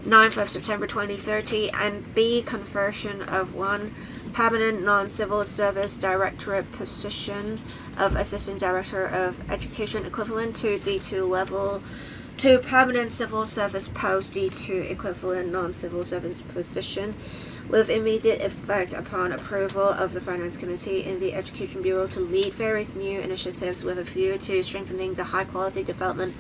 9th of September 2030, and B, conversion of 1 permanent non-civil service directorate position of Assistant Director of Education equivalent to D2 level to permanent civil service post D2 equivalent non-civil service position with immediate effect upon approval of the Finance Committee in the Education Bureau to lead various new initiatives with a view to strengthening the high-quality development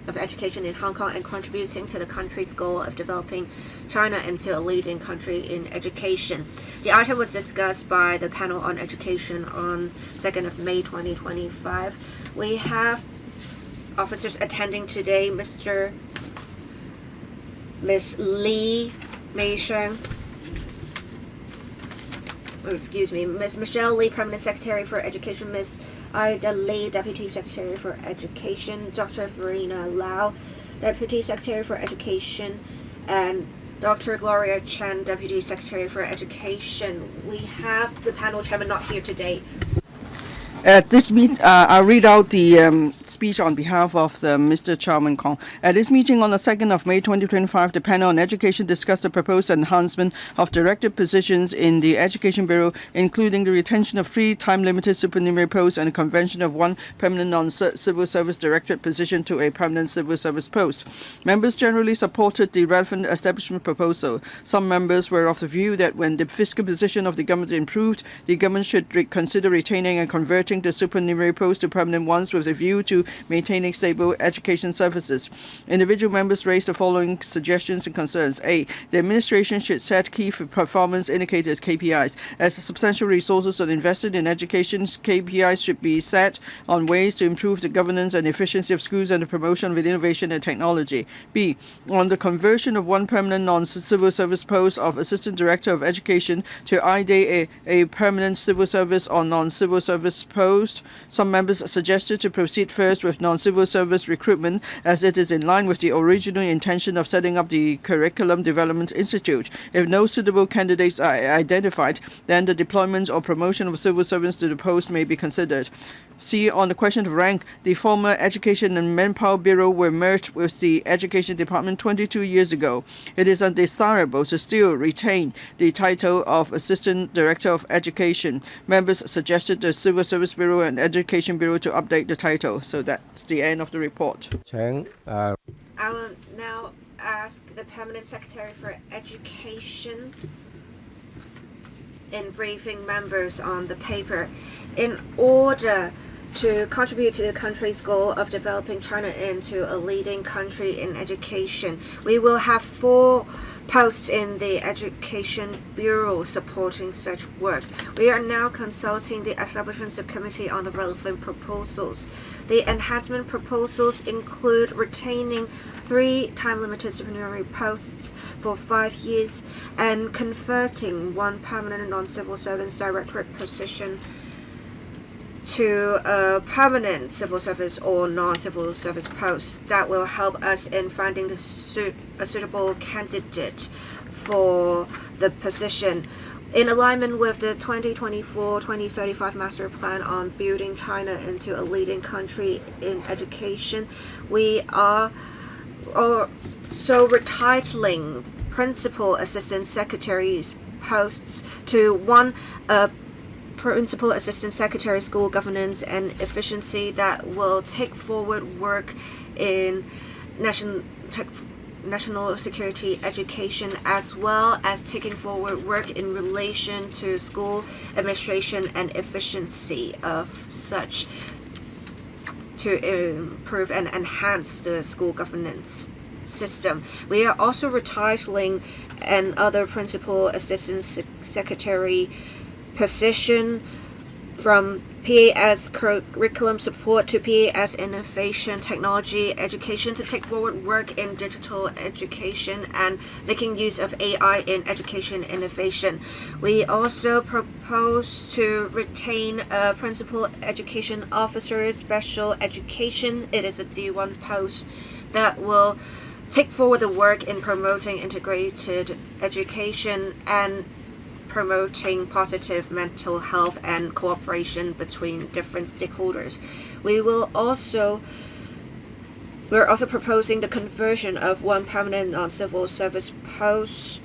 of education in Hong Kong and contributing to the country's goal of developing China into a leading country in education. The item was discussed by the panel on education on 2nd of May 2025. We have officers attending today, Miss Lee Mei Sheng. Excuse me, Ms. Michelle Lee, Permanent Secretary for Education, Ms. Ida Lee, Deputy Secretary for Education, Dr. Verena Lau, Deputy Secretary for Education, and Dr. Gloria Chen, Deputy Secretary for Education. We have the panel chairman not here today. At this meet, I'll read out the speech on behalf of Mr. Chairman Kong. At this meeting on the 2nd of May 2025, the panel on education discussed the proposed enhancement of director positions in the Education Bureau, including the retention of 3 time-limited supernumerary posts and a convention of 1 permanent non-civil service directorate position to a permanent civil service post. Members generally supported the relevant establishment proposal. Some members were of the view that when the fiscal position of the government improved, the government should consider retaining and converting the supernumerary posts to permanent ones with a view to maintaining stable education services. Individual members raised the following suggestions and concerns. A. The administration should set key performance indicators, KPIs. As substantial resources are invested in education, KPIs should be set on ways to improve the governance and efficiency of schools and the promotion of innovation and technology. B. On the conversion of 1 permanent non-civil service post of Assistant Director of Education to either a permanent civil service or non-civil service post. Some members suggested to proceed first with non-civil service recruitment, as it is in line with the original intention of setting up the Curriculum Development Institute. If no suitable candidates are identified, then the deployment or promotion of civil servants to the post may be considered. C. On the question of rank, the former Education and Manpower Bureau were merged with the Education Department 22 years ago. It is undesirable to still retain the title of Assistant Director of Education. Members suggested the Civil Service Bureau and Education Bureau to update the title. So that's the end of the report. I will now ask the Permanent Secretary for Education in briefing members on the paper. In order to contribute to the country's goal of developing China into a leading country in education, we will have 4 posts in the Education Bureau supporting such work. We are now consulting the Establishment Subcommittee on the relevant proposals. The enhancement proposals include retaining 3 time-limited supernumerary posts for 5 years and converting 1 permanent non-civil service directorate position to a permanent civil service or non-civil service post. That will help us in finding a suitable candidate for the position. In alignment with the 2024-2035 Master Plan on building China into a leading country in education, we are also retitling Principal Assistant Secretaries posts to 1 Principal Assistant Secretary School Governance and Efficiency that will take forward work in national security education, as well as taking forward work in relation to school administration and efficiency of such to improve and enhance the school governance system. We are also retitling another Principal Assistant Secretary position from PAS curriculum support to PAS innovation technology education to take forward work in digital education and making use of AI in education innovation. We also propose to retain a principal education officer special education. It is a D1 post that will take forward the work in promoting integrated education and promoting positive mental health and cooperation between different stakeholders. We're also proposing the conversion of 1 permanent non-civil service post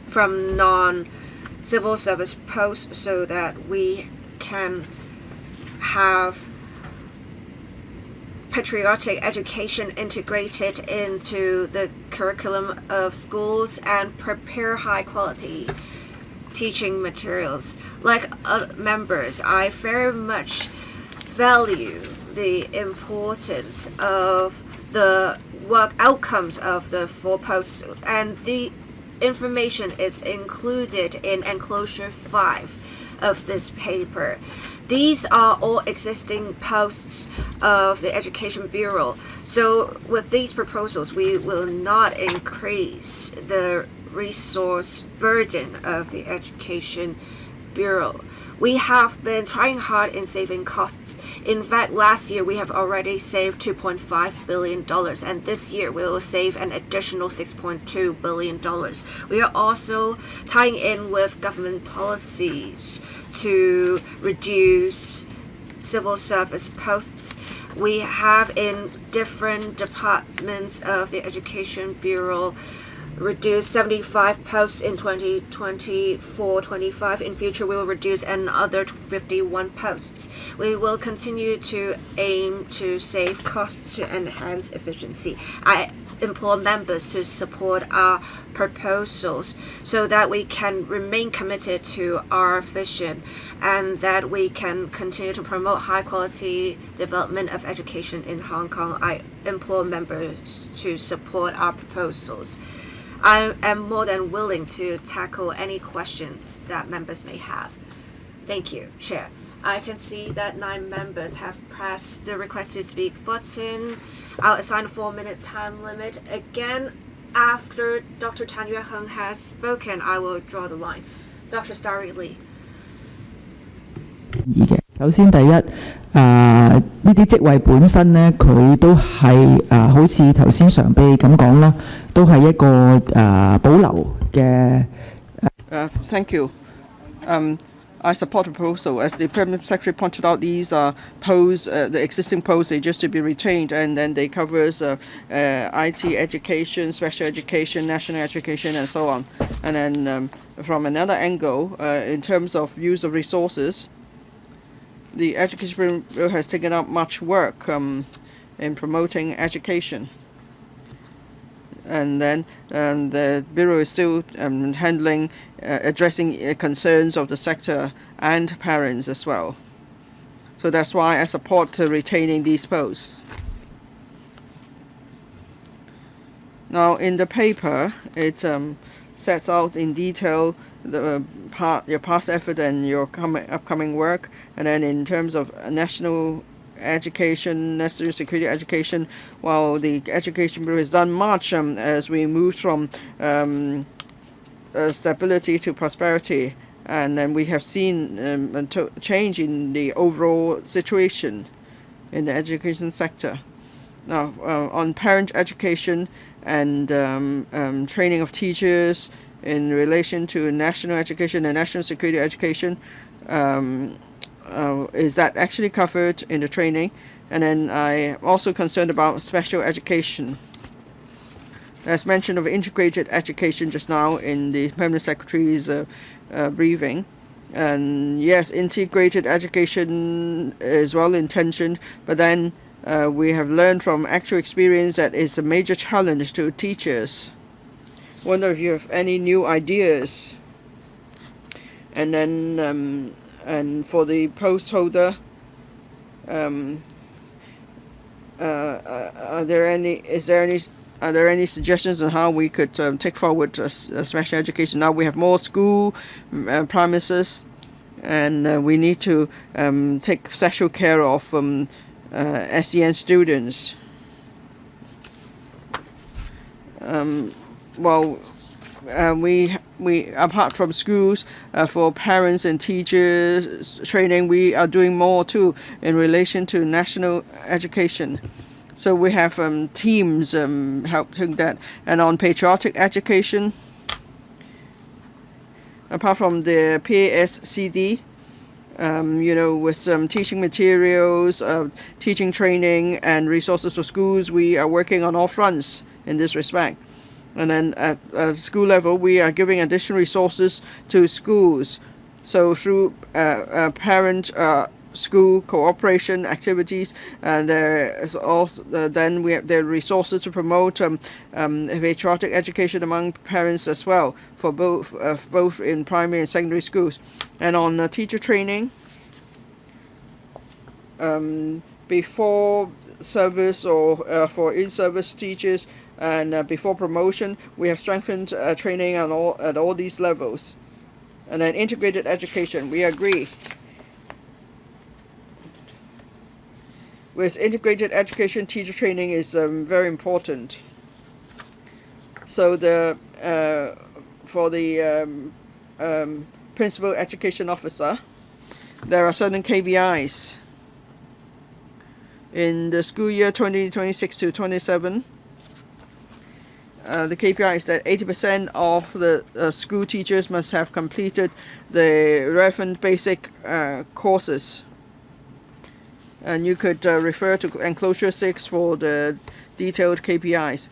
from non-civil service posts so that we can have patriotic education integrated into the curriculum of schools and prepare high quality teaching materials. Like members, I very much value the importance of the work outcomes of the 4 posts, and the information is included in enclosure 5 of this paper. These are all existing posts of the Education Bureau. So with these proposals, we will not increase the resource burden of the Education Bureau. We have been trying hard in saving costs. In fact, last year we have already saved $2.5 billion, and this year we will save an additional $6.2 billion. We are also tying in with government policies to reduce civil service posts. We have in different departments of the Education Bureau reduce 75 posts in 2024-25. In future, we will reduce another 51 posts. We will continue to aim to save costs to enhance efficiency. I implore members to support our proposals so that we can remain committed to our vision and that we can continue to promote high quality development of education in Hong Kong. I implore members to support our proposals. I am more than willing to tackle any questions that members may have. Thank you, Chair. I can see that 9 members have pressed the request to speak button. I'll assign a 4-minute time limit. Again, after Dr. Tan Yue-heng has spoken, I will draw the line. Dr. Starry Lee. 首先第一，呢啲職位本身呢，佢都係好似頭先常秘咁講啦，都係一個保留嘅。Thank you. I support the proposal. As the Permanent Secretary pointed out, these are posts, the existing posts, they just to be retained, and then they covers IT education, special education, national education, and so on. And then from another angle, in terms of use of resources, the Education Bureau has taken up much work in promoting education. And then the Bureau is still handling, addressing concerns of the sector and parents as well. So that's why I support retaining these posts. Now, in the paper, it sets out in detail your past effort and your upcoming work, and then in terms of national education, national security education, while the Education Bureau has done much as we moved from stability to prosperity, and then we have seen a change in the overall situation in the education sector. Now, on parent education and training of teachers in relation to national education and national security education, is that actually covered in the training? And then I also concerned about special education. As mentioned of integrated education just now in the Permanent Secretary's briefing. And yes, integrated education is well intentioned, but then we have learned from actual experience that it's a major challenge to teachers. Wonder if you have any new ideas. And then and for the post holder, are there any suggestions on how we could take forward special education? Now we have more school premises, and we need to take special care of SEN students. We apart from schools, for parents and teachers training, we are doing more too in relation to national education. So we have teams helping that. And on patriotic education, apart from the PASCD, with teaching materials, teaching training, and resources for schools, we are working on all fronts in this respect. And then at school level, we are giving additional resources to schools. So through parent school cooperation activities, and there is also then we have the resources to promote patriotic education among parents as well, for both in primary and secondary schools. And on teacher training, before service or for in-service teachers, and before promotion, we have strengthened training at all these levels. And then integrated education, we agree. with integrated education, teacher training is very important. So for the principal education officer, there are certain KPIs. In the school year 2026 to 27, the KPI is that 80% of the school teachers must have completed the relevant basic courses. And you could refer to enclosure 6 for the detailed KPIs.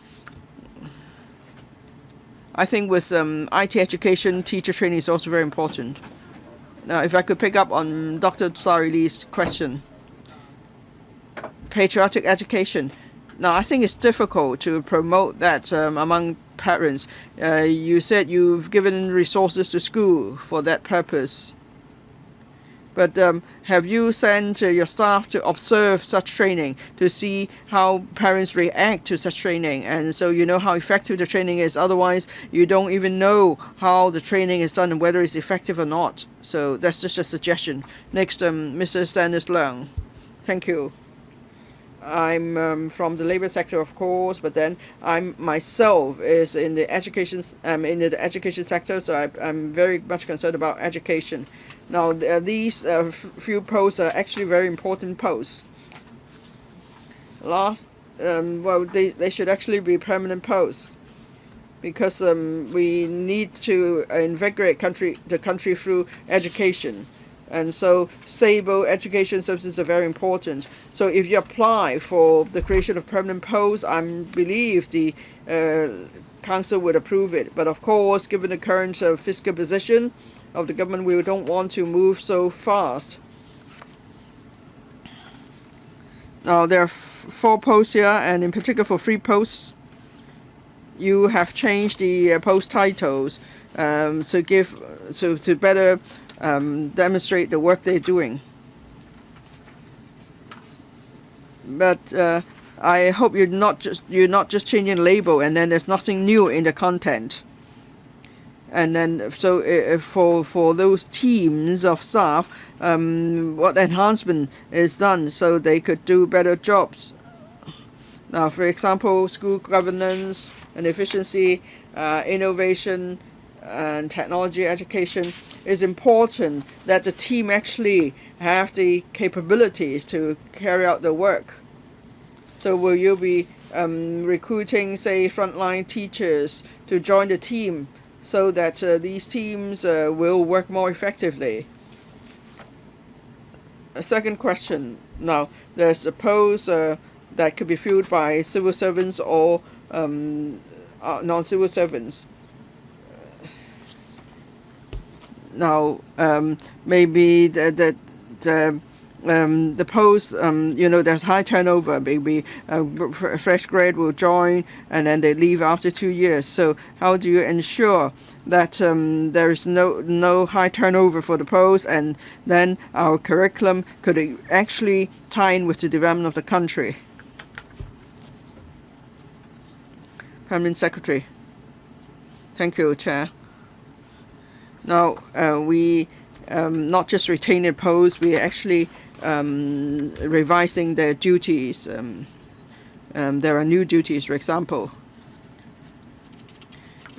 I think with IT education, teacher training is also very important. Now, if I could pick up on Dr. Sari Lee's question, patriotic education. Now, I think it's difficult to promote that among parents. You said you've given resources to school for that purpose. But have you sent your staff to observe such training to see how parents react to such training? And so you know how effective the training is. Otherwise, you don't even know how the training is done and whether it's effective or not. So that's just a suggestion. Next, Mr. Stannis Leung. Thank you. I'm from the labor sector, of course, but then I'm myself is in the education sector, so I'm very much concerned about education. Now, these few posts are actually very important posts. Well, they should actually be permanent posts, because we need to invigorate the country through education. And so stable education services are very important. So if you apply for the creation of permanent posts, I believe the council would approve it. But of course, given the current fiscal position of the government, we don't want to move so fast. Now, there are 4 posts here, and in particular for 3 posts, you have changed the post titles to better demonstrate the work they're doing. But I hope you're not just changing label and then there's nothing new in the content. And then so for those teams of staff, what enhancement is done so they could do better jobs. Now, for example, school governance and efficiency, innovation, and technology education, is important that the team actually have the capabilities to carry out the work. So will you be recruiting, say, frontline teachers to join the team so that these teams will work more effectively? A second question. Now, there's a post that could be filled by civil servants or non-civil servants. Now, maybe the post, there's high turnover. Maybe a fresh grad will join and then they leave after 2 years. So how do you ensure that there is no high turnover for the post, and then our curriculum could actually tie in with the development of the country? Permanent Secretary. Thank you, Chair. Now, we not just retaining posts, we actually revising their duties. There are new duties, for example.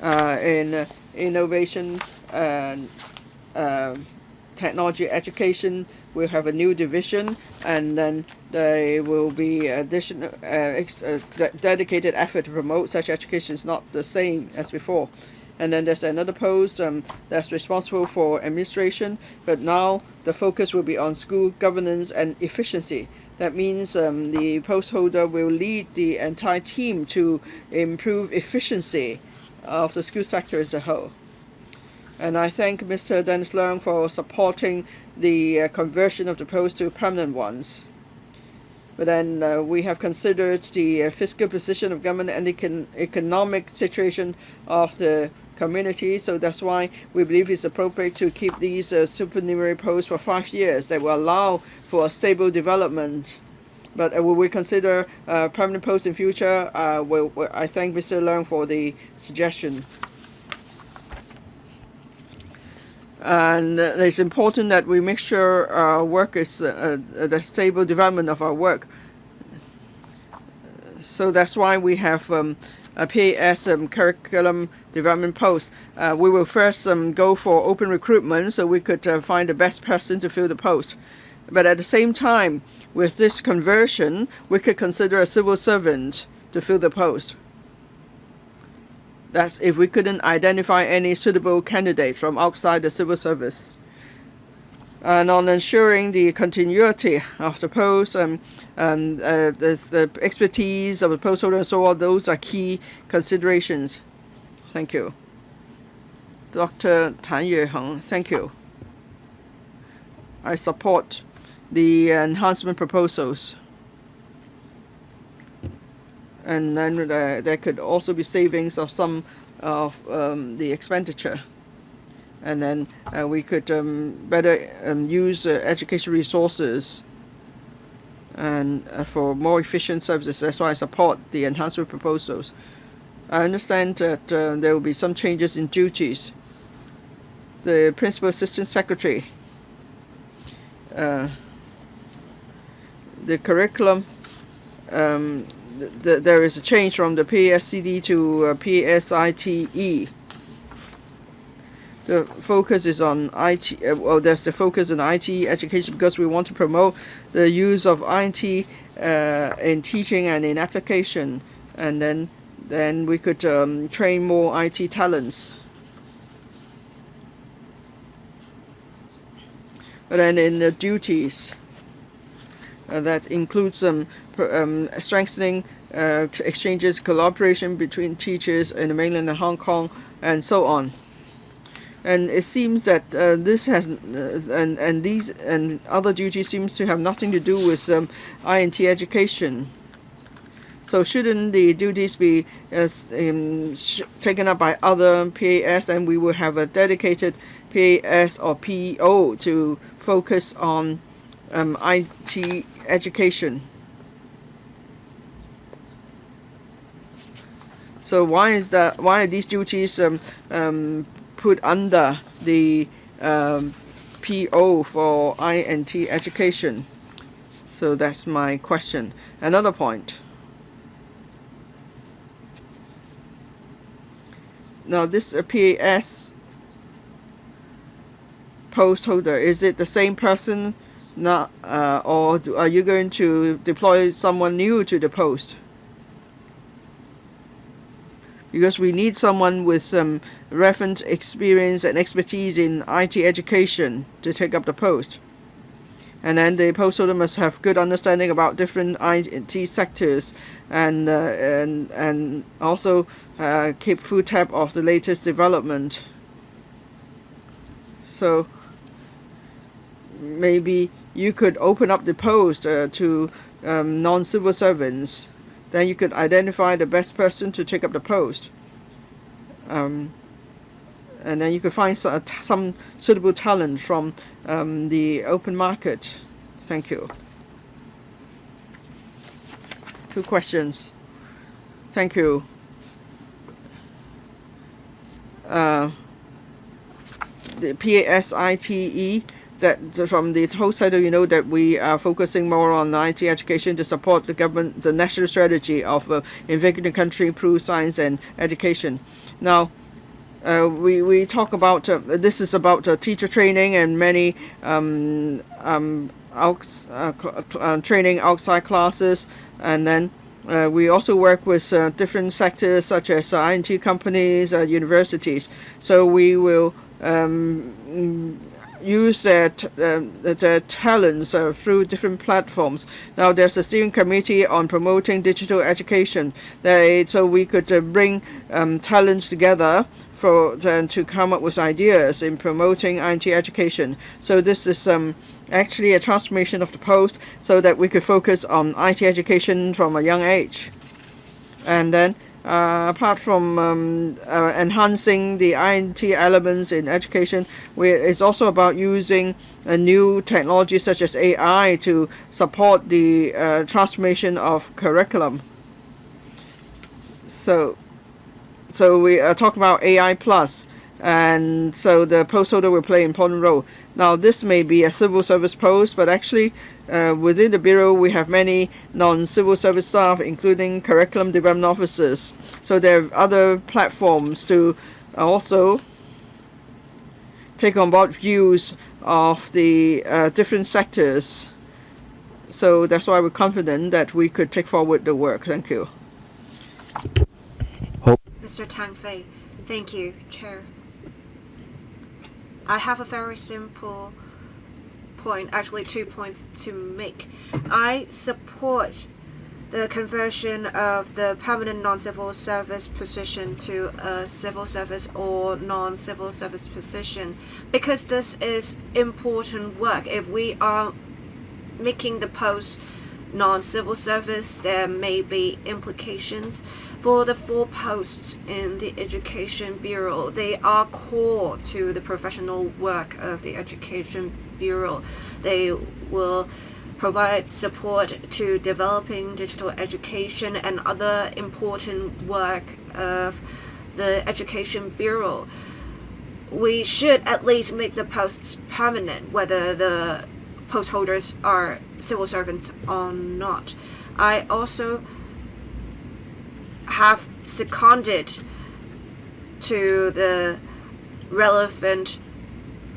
In innovation and technology education, we'll have a new division, and then there will be additional dedicated effort to promote such education. Is not the same as before. And then there's another post that's responsible for administration, but now the focus will be on school governance and efficiency. That means the post holder will lead the entire team to improve efficiency of the school sector as a whole. And I thank Mr. Dennis Leung for supporting the conversion of the posts to permanent ones. But then we have considered the fiscal position of government and the economic situation of the community. So that's why we believe it's appropriate to keep these supernumerary posts for 5 years. That will allow for a stable development. But will we consider permanent posts in future? I thank Mr. Leung for the suggestion. And it's important that we make sure our work is the stable development of our work. So that's why we have a PAS curriculum development post. We will first go for open recruitment so we could find the best person to fill the post. But at the same time, with this conversion, we could consider a civil servant to fill the post. That's if we couldn't identify any suitable candidate from outside the civil service. And on ensuring the continuity of the post, there's the expertise of the post holder and so on, those are key considerations. Thank you. Dr. Tan Yueheng, thank you. I support the enhancement proposals. And then there could also be savings of some of the expenditure. And then we could better use education resources and for more efficient services. That's why I support the enhancement proposals. I understand that there will be some changes in duties. The Principal Assistant Secretary, the curriculum, there is a change from the PSCD to PSITE. The focus is on IT. There's the focus on IT education because we want to promote the use of IT in teaching and in application, and then we could train more IT talents. But then in the duties, that includes strengthening exchanges, collaboration between teachers in the mainland and Hong Kong, and so on. And it seems that this has and these and other duties seems to have nothing to do with INT education. So shouldn't the duties be taken up by other PAS, and we will have a dedicated PAS or PO to focus on IT education? So why is that? Why are these duties put under the PO for INT education? So that's my question. Another point. Now this PAS post holder, is it the same person, or are you going to deploy someone new to the post? Because we need someone with some reference experience and expertise in IT education to take up the post. And then the post holder must have good understanding about different IT sectors and also keep full tab of the latest development. So maybe you could open up the post to non-civil servants. Then you could identify the best person to take up the post. And then you could find some suitable talent from the open market. Thank you. 2 questions. Thank you. The PASITE, that from the whole title, you know that we are focusing more on IT education to support the government, the national strategy of invigorating the country, improve science and education. Now, we talk about this is about teacher training and many training outside classes, and then we also work with different sectors such as INT companies, universities. So we will use their talents through different platforms. Now there's a steering committee on promoting digital education. So we could bring talents together to come up with ideas in promoting INT education. So this is actually a transformation of the post so that we could focus on IT education from a young age. And then apart from enhancing the INT elements in education, it's also about using a new technology such as AI to support the transformation of curriculum. So we talk about AI plus and so the post holder will play an important role. Now, this may be a civil service post, but actually within the Bureau we have many non-civil service staff, including curriculum development officers. So there are other platforms to also take on board views of the different sectors. So that's why we're confident that we could take forward the work. Thank you. Mr. Tang Fei, thank you, Chair. I have a very simple point, actually 2 points to make. I support the conversion of the permanent non-civil service position to a civil service or non-civil service position because this is important work. If we are making the post non-civil service, there may be implications for the 4 posts in the Education Bureau. They are core to the professional work of the Education Bureau. They will provide support to developing digital education and other important work of the Education Bureau. We should at least make the posts permanent, whether the post holders are civil servants or not. I also have seconded to the relevant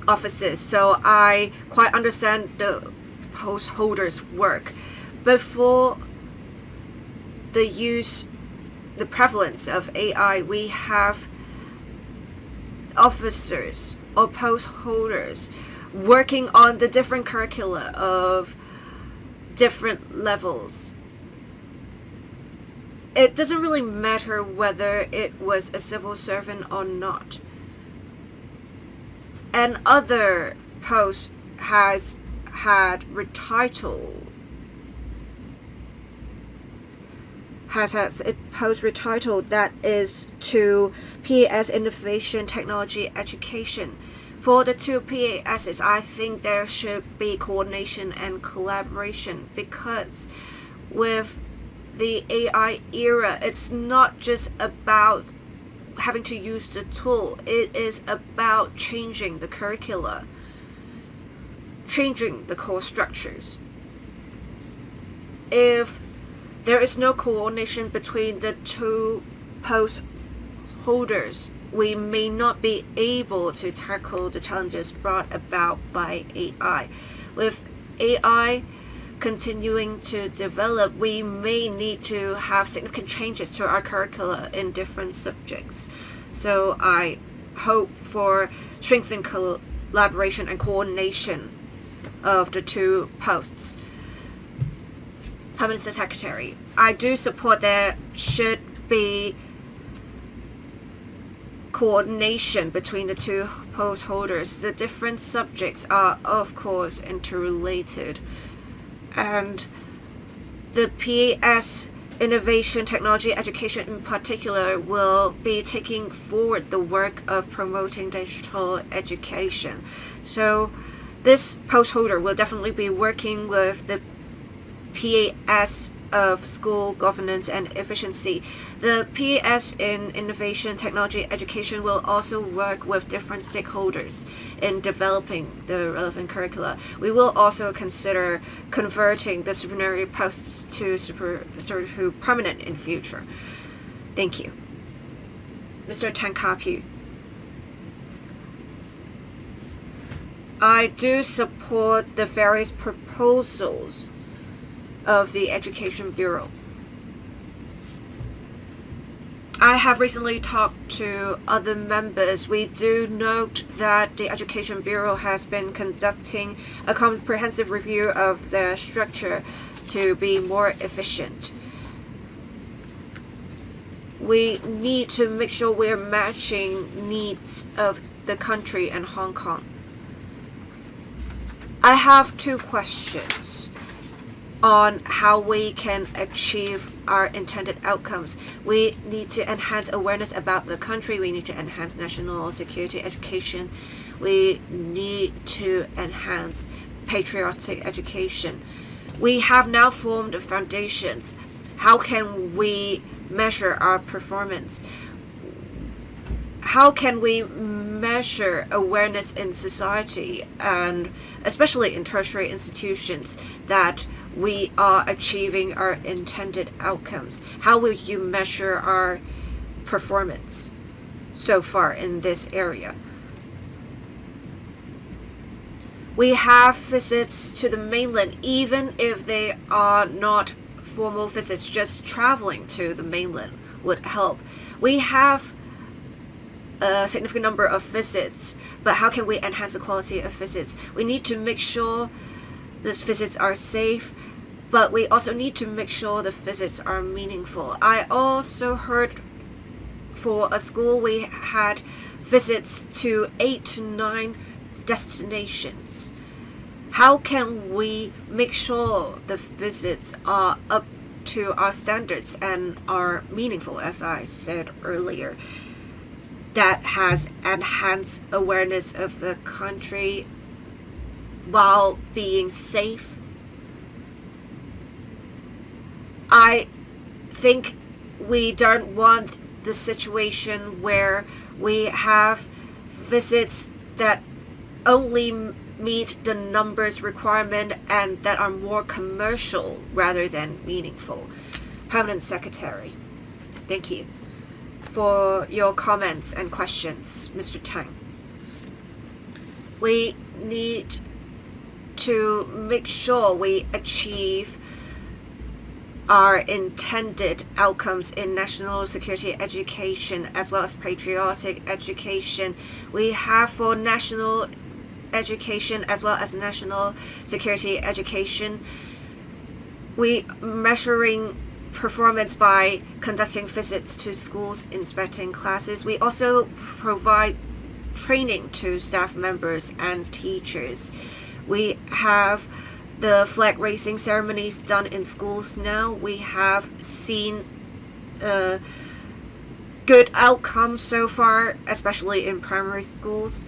offices, so I quite understand the post holders' work. Before the prevalence of AI, we have officers or post holders working on the different curricula of different levels. It doesn't really matter whether it was a civil servant or not. And other post has had retitle, has a post retitle that is to PAS Innovation Technology Education. For the 2 PASs, I think there should be coordination and collaboration because with the AI era, it's not just about having to use the tool. It is about changing the curricula, changing the course structures. If there is no coordination between the 2 post holders, we may not be able to tackle the challenges brought about by AI. With AI continuing to develop, we may need to have significant changes to our curricula in different subjects. So I hope for strengthened collaboration and coordination of the 2 posts. Permanent Secretary, I do support there should be coordination between the 2 post holders. The different subjects are, of course, interrelated. And the PAS Innovation Technology Education in particular will be taking forward the work of promoting digital education. So this post holder will definitely be working with the PAS of school governance and efficiency. The PAS in Innovation Technology Education will also work with different stakeholders in developing the relevant curricula. We will also consider converting the supernumerary posts to permanent in future. Thank you. Mr. Tankapu. I do support the various proposals of the Education Bureau. I have recently talked to other members. We do note that the Education Bureau has been conducting a comprehensive review of their structure to be more efficient. We need to make sure we're matching needs of the country and Hong Kong. I have 2 questions on how we can achieve our intended outcomes. We need to enhance awareness about the country. We need to enhance national security education. We need to enhance patriotic education. We have now formed foundations. How can we measure our performance? How can we measure awareness in society, and especially in tertiary institutions, that we are achieving our intended outcomes? How will you measure our performance so far in this area? We have visits to the mainland, even if they are not formal visits. Just traveling to the mainland would help. We have a significant number of visits, but how can we enhance the quality of visits? We need to make sure these visits are safe, but we also need to make sure the visits are meaningful. I also heard for a school we had visits to 8 to 9 destinations. How can we make sure the visits are up to our standards and are meaningful, as I said earlier, that has enhanced awareness of the country while being safe? I think we don't want the situation where we have visits that only meet the numbers requirement and that are more commercial rather than meaningful. Permanent Secretary, thank you for your comments and questions, Mr. Tang. We need to make sure we achieve our intended outcomes in national security education as well as patriotic education. We have for national education as well as national security education, we measuring performance by conducting visits to schools, inspecting classes. We also provide training to staff members and teachers. We have the flag raising ceremonies done in schools now. We have seen good outcomes so far, especially in primary schools.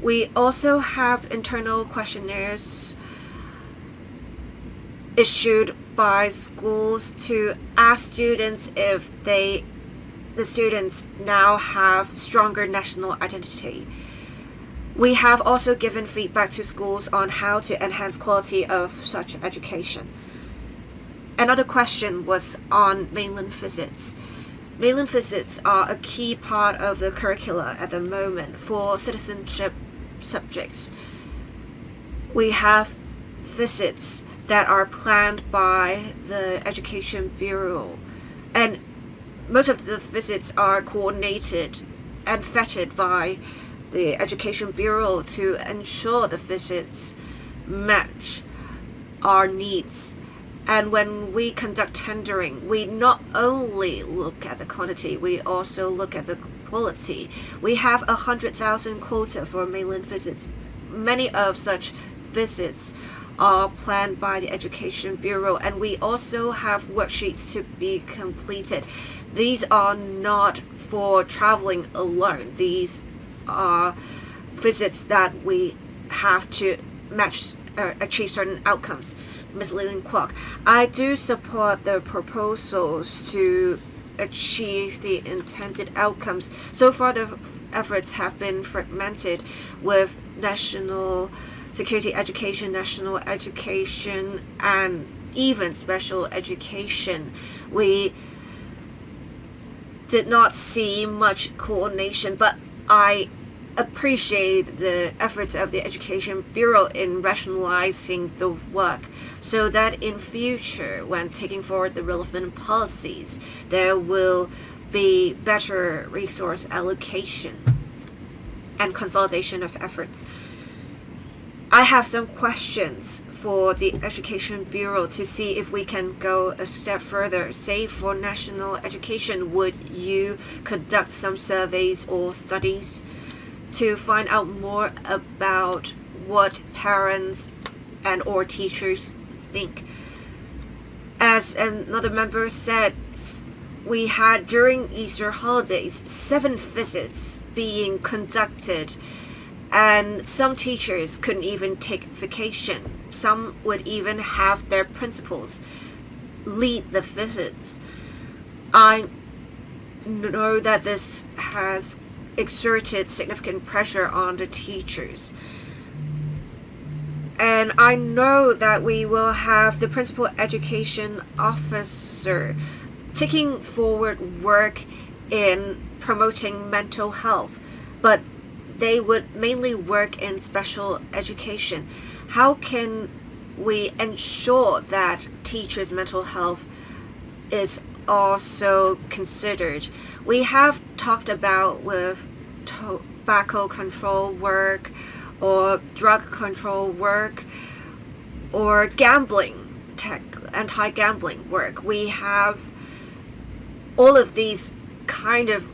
We also have internal questionnaires issued by schools to ask students if the students now have stronger national identity. We have also given feedback to schools on how to enhance quality of such education. Another question was on mainland visits. Mainland visits are a key part of the curricula at the moment for citizenship subjects. We have visits that are planned by the Education Bureau, and most of the visits are coordinated and vetted by the Education Bureau to ensure the visits match our needs. And when we conduct tendering, we not only look at the quantity, we also look at the quality. We have 100,000 quota for mainland visits. Many of such visits are planned by the Education Bureau, and we also have worksheets to be completed. These are not for traveling alone. These are visits that we have to match or achieve certain outcomes. Ms. Lillian Kwok, I do support the proposals to achieve the intended outcomes. So far, the efforts have been fragmented with national security education, national education, and even special education. We did not see much coordination, but I appreciate the efforts of the Education Bureau in rationalizing the work so that in future, when taking forward the relevant policies, there will be better resource allocation and consolidation of efforts. I have some questions for the Education Bureau to see if we can go a step further. Say for national education, would you conduct some surveys or studies to find out more about what parents and or teachers think? As another member said, we had during Easter holidays 7 visits being conducted, and some teachers couldn't even take vacation. Some would even have their principals lead the visits. I know that this has exerted significant pressure on the teachers. And I know that we will have the principal education officer taking forward work in promoting mental health, but they would mainly work in special education. How can we ensure that teachers' mental health is also considered? We have talked about with tobacco control work or drug control work or gambling, anti-gambling work. We have all of these kind of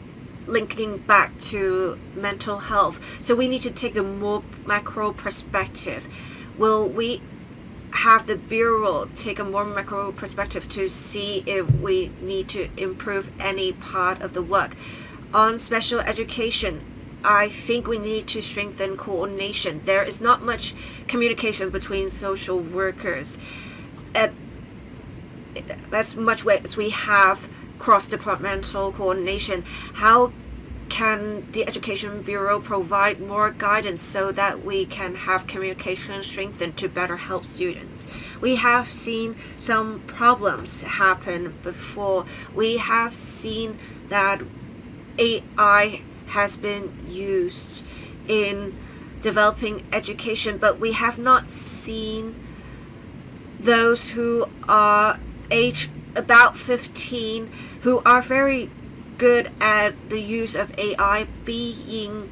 linking back to mental health. So we need to take a more macro perspective. Will we have the Bureau take a more macro perspective to see if we need to improve any part of the work? On special education, I think we need to strengthen coordination. There is not much communication between social workers. As much as we have cross-departmental coordination, how can the Education Bureau provide more guidance so that we can have communication strengthened to better help students? We have seen some problems happen before. We have seen that AI has been used in developing education, but we have not seen those who are age about 15 who are very good at the use of AI being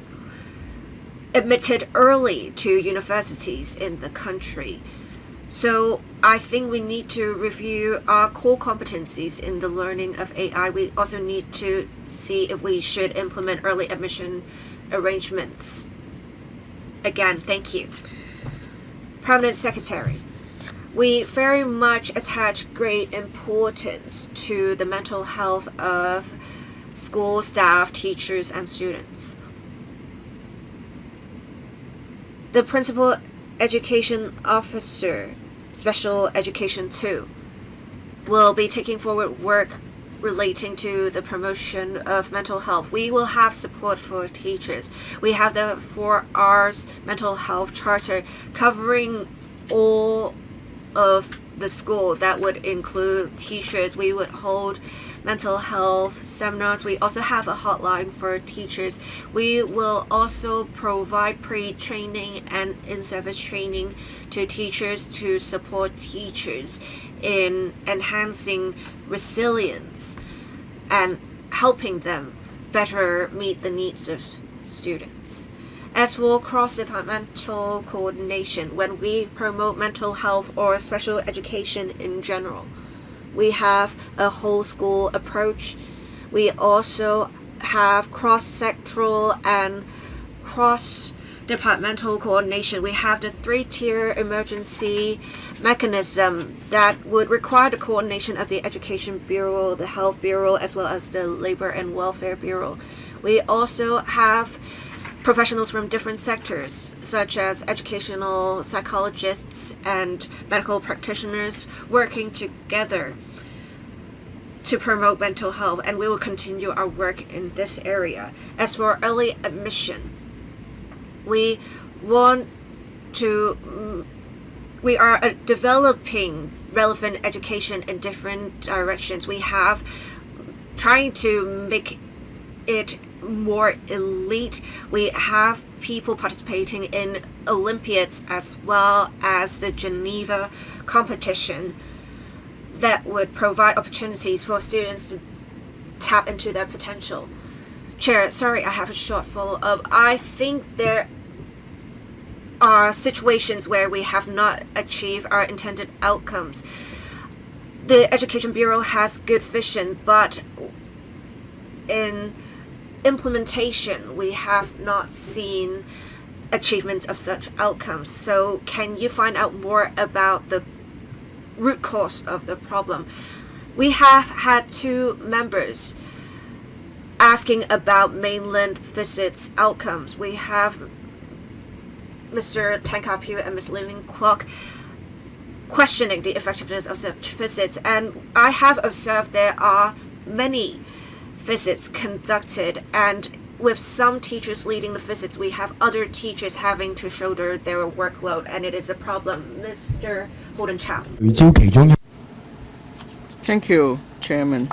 admitted early to universities in the country. So I think we need to review our core competencies in the learning of AI. We also need to see if we should implement early admission arrangements. Again, thank you. Permanent Secretary, we very much attach great importance to the mental health of school staff, teachers, and students. The Principal Education Officer, Special Education 2, will be taking forward work relating to the promotion of mental health. We will have support for teachers. We have the 4 R's mental health charter covering all of the school. That would include teachers. We would hold mental health seminars. We also have a hotline for teachers. We will also provide pre-training and in-service training to teachers to support teachers in enhancing resilience and helping them better meet the needs of students. As for cross-departmental coordination, when we promote mental health or special education in general, we have a whole school approach. We also have cross-sectoral and cross-departmental coordination. We have the 3-tier emergency mechanism that would require the coordination of the Education Bureau, the Health Bureau, as well as the Labor and Welfare Bureau. We also have professionals from different sectors, such as educational psychologists and medical practitioners, working together to promote mental health, and we will continue our work in this area. As for early admission, we are developing relevant education in different directions. We have trying to make it more elite. We have people participating in Olympiads as well as the Geneva competition that would provide opportunities for students to tap into their potential. Chair, sorry, I have a short follow-up. I think there are situations where we have not achieved our intended outcomes. The Education Bureau has good vision, but in implementation, we have not seen achievements of such outcomes. So can you find out more about the root cause of the problem? We have had 2 members asking about mainland visits outcomes. We have Mr. Tan Ka-Piu and Ms. Lin Kwok questioning the effectiveness of such visits, and I have observed there are many visits conducted, and with some teachers leading the visits, we have other teachers having to shoulder their workload, and it is a problem. Mr. Holden Chow. Thank you, Chairman.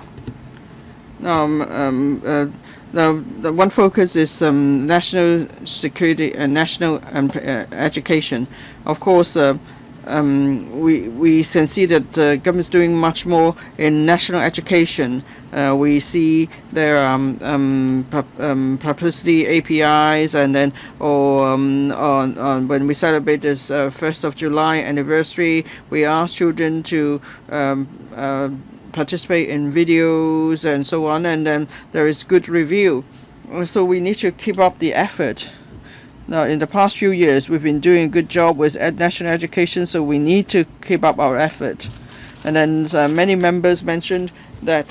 Now, the one focus is national security and national education. Of course, we can see that the government is doing much more in national education. We see there are publicity APIs, and then when we celebrate this 1st of July anniversary, we ask children to participate in videos and so on, and then there is good review. So we need to keep up the effort. Now, in the past few years, we've been doing a good job with national education, so we need to keep up our effort. And then many members mentioned that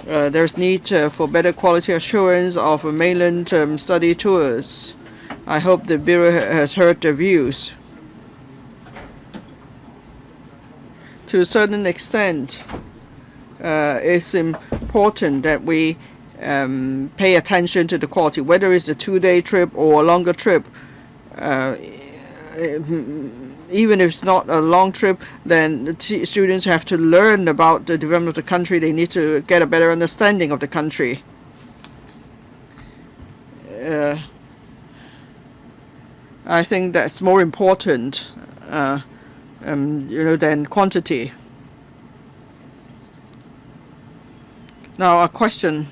there's need for better quality assurance of mainland study tours. I hope the Bureau has heard the views. To a certain extent, it's important that we pay attention to the quality, whether it's a 2-day trip or a longer trip. Even if it's not a long trip, then the students have to learn about the development of the country. They need to get a better understanding of the country. I think that's more important, than quantity. Now, a question.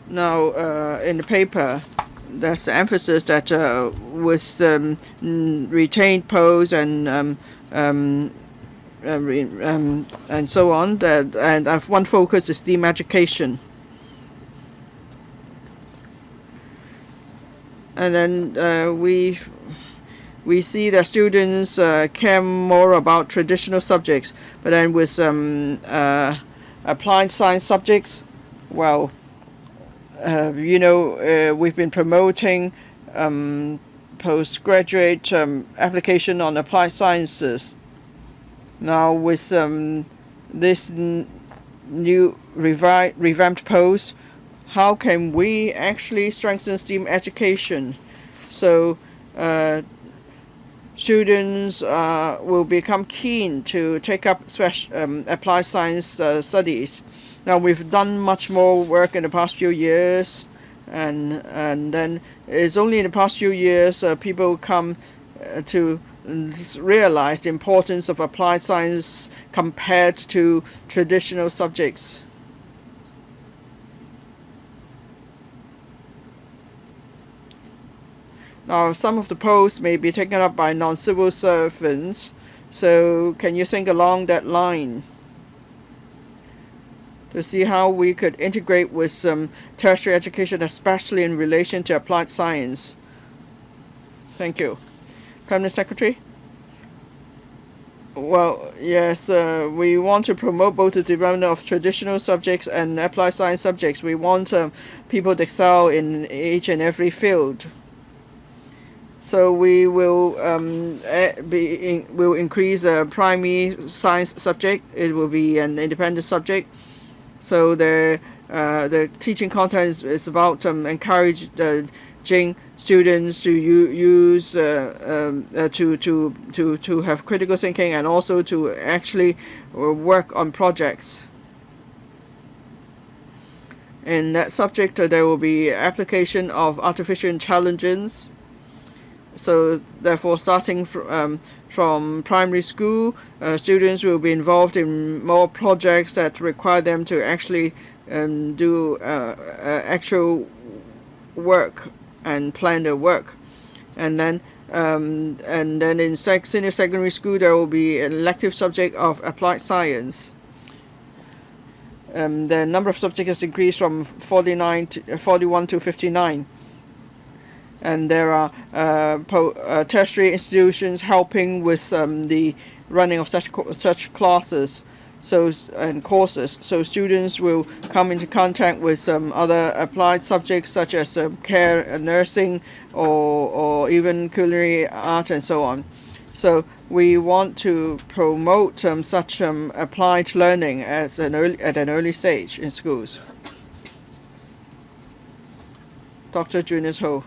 Now, in the paper, there's the emphasis that with retained posts and so on, and one focus is STEAM education. And then we see that students care more about traditional subjects, but then with applied science subjects, well, we've been promoting postgraduate application on applied sciences. Now with this new revamped post, how can we actually strengthen STEAM education so students will become keen to take up applied science studies? Now, we've done much more work in the past few years, and then it's only in the past few years people come to realize the importance of applied science compared to traditional subjects. Now, some of the posts may be taken up by non-civil servants, so can you think along that line to see how we could integrate with tertiary education, especially in relation to applied science? Thank you. Permanent Secretary? Well, yes, we want to promote both the development of traditional subjects and applied science subjects. We want people to excel in each and every field. So we will will increase the primary science subject. It will be an independent subject. So the teaching content is about encouraging students to use to have critical thinking and also to actually work on projects. In that subject, there will be application of artificial intelligence. So therefore, starting from primary school, students will be involved in more projects that require them to actually do actual work and plan their work. And then in senior secondary school, there will be an elective subject of applied science. The number of subjects has increased from 41 to 59. And there are tertiary institutions helping with the running of such classes, and courses. So students will come into contact with other applied subjects such as care, nursing, or even culinary art and so on. So we want to promote such applied learning at an early stage in schools. Dr. Junius Ho.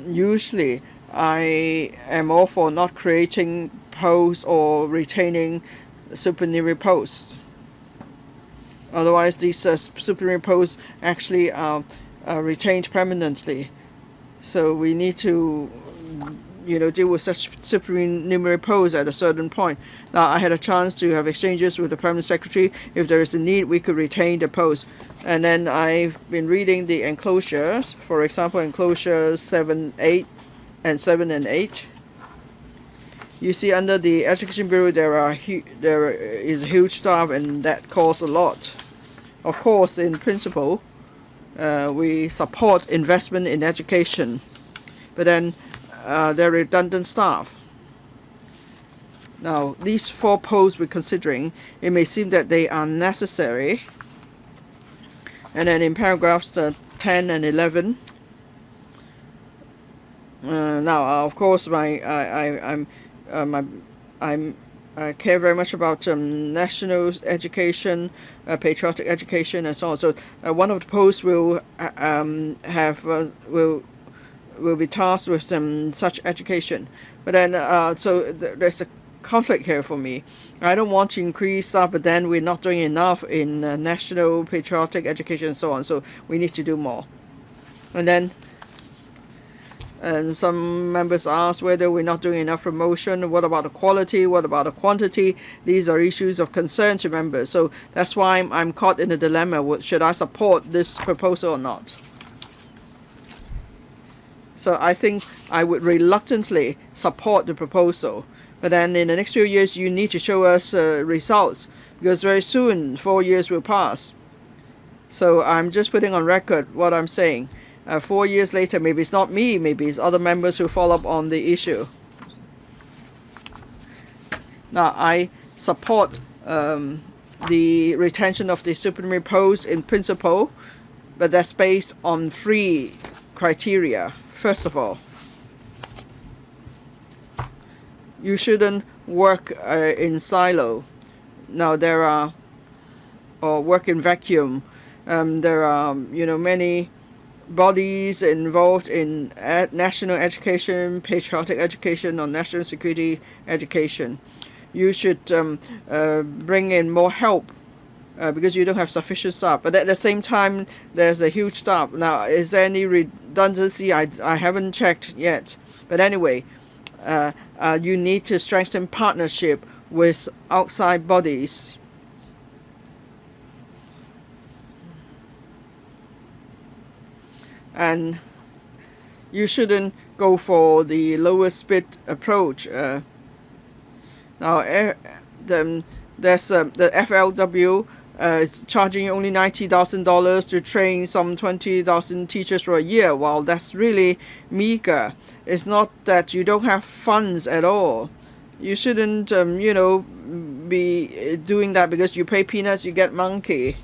Usually, I am all for not creating posts or retaining supernumerary posts. Otherwise, these supernumerary posts actually are retained permanently. So we need to, deal with such supernumerary posts at a certain point. Now, I had a chance to have exchanges with the permanent secretary. If there is a need, we could retain the post. And then I've been reading the enclosures. For example, enclosures 7, 8, and 7 and 8. You see, under the Education Bureau, there is a huge staff, and that costs a lot. Of course, in principle, we support investment in education, but then there are redundant staff. Now, these 4 posts we're considering, it may seem that they are necessary. And then in paragraphs 10 and 11, now of course I care very much about national education, patriotic education, and so on. So one of the posts will will be tasked with such education. But then there's a conflict here for me. I don't want to increase staff, but then we're not doing enough in national patriotic education and so on. So we need to do more. And some members ask whether we're not doing enough promotion. What about the quality? What about the quantity? These are issues of concern to members. So that's why I'm caught in a dilemma. Should I support this proposal or not? So I think I would reluctantly support the proposal. But then in the next few years, you need to show us results, because very soon 4 years will pass. So I'm just putting on record what I'm saying. 4 years later, maybe it's not me, maybe it's other members who follow up on the issue. Now, I support the retention of the supernumerary posts in principle, but that's based on 3 criteria. First of all, you shouldn't work in silo. Now or work in vacuum. There are, many bodies involved in national education, patriotic education, or national security education. You should bring in more help because you don't have sufficient staff. But at the same time, there's a huge staff. Now, is there any redundancy? I haven't checked yet. But anyway, you need to strengthen partnership with outside bodies. And you shouldn't go for the lowest bid approach. Now, there's the FLW is charging only $90,000 to train some 20,000 teachers for a year. Well, that's really meager. It's not that you don't have funds at all. You shouldn't, be doing that because you pay peanuts, you get monkey.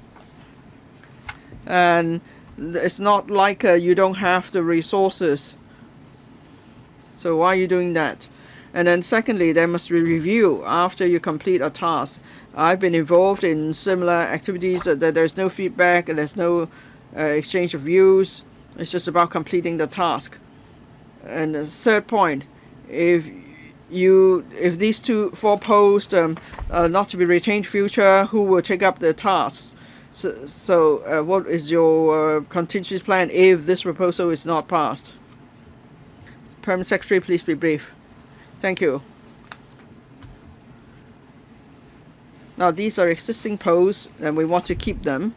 And it's not like you don't have the resources. So why are you doing that? And then secondly, there must be review after you complete a task. I've been involved in similar activities that there's no feedback and there's no exchange of views. It's just about completing the task. And the third point, if these 4 posts are not to be retained future, who will take up the tasks? So what is your contingency plan if this proposal is not passed? Permanent Secretary, please be brief. Thank you. Now, these are existing posts, and we want to keep them.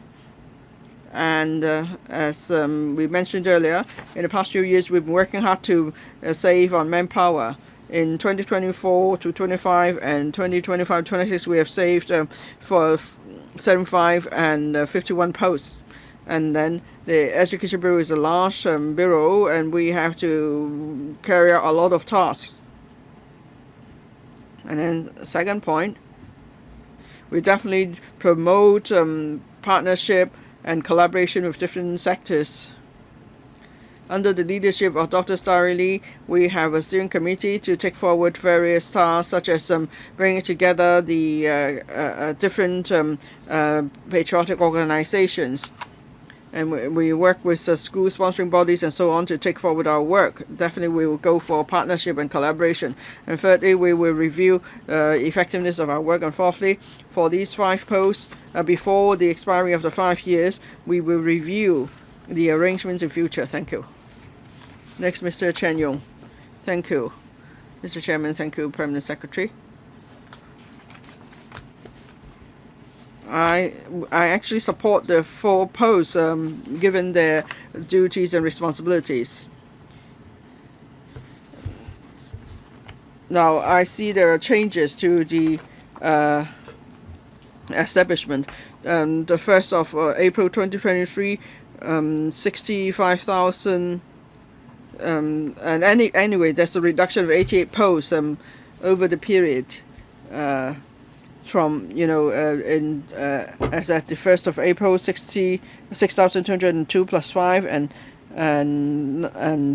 And as we mentioned earlier, in the past few years, we've been working hard to save on manpower. In 2024 to 25 and 2025-26, we have saved for 75 and 51 posts. And then the Education Bureau is a large bureau, and we have to carry out a lot of tasks. And then second point, we definitely promote partnership and collaboration with different sectors. Under the leadership of Dr. Starry Lee, we have a steering committee to take forward various tasks, such as bringing together the different patriotic organizations. And we work with school sponsoring bodies and so on to take forward our work. Definitely we will go for partnership and collaboration. And thirdly, we will review effectiveness of our work. And fourthly, for these 5 posts, before the expiry of the 5 years, we will review the arrangements in future. Thank you. Next, Mr. Chen Yong. Thank you. Mr. Chairman, thank you, Permanent Secretary. I actually support the 4 posts given their duties and responsibilities. Now, I see there are changes to the establishment. The 1st of April 2023, 65,000. And anyway, there's a reduction of 88 posts over the period. From as at the 1st of April, 6,202 plus 5, and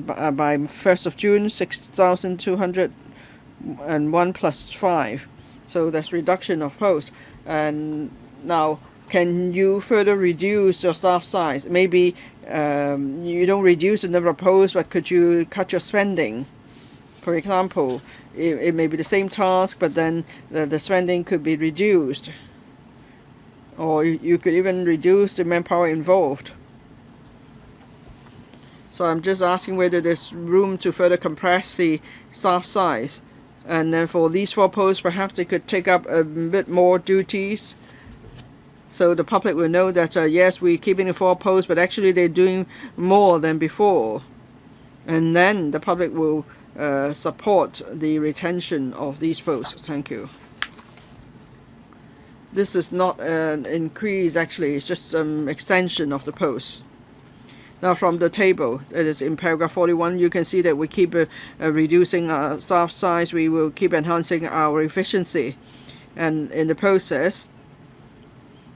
by 1st of June, 6,201 plus 5. So that's reduction of posts. And now, can you further reduce your staff size? Maybe you don't reduce the number of posts, but could you cut your spending? For example, it may be the same task, but then the spending could be reduced. Or you could even reduce the manpower involved. So I'm just asking whether there's room to further compress the staff size. And then for these 4 posts, perhaps they could take up a bit more duties. So the public will know that, yes, we're keeping the 4 posts, but actually they're doing more than before. And then the public will support the retention of these posts. Thank you. This is not an increase, actually. It's just some extension of the posts. Now, from the table, it is in paragraph 41, you can see that we keep reducing our staff size. We will keep enhancing our efficiency. And in the process,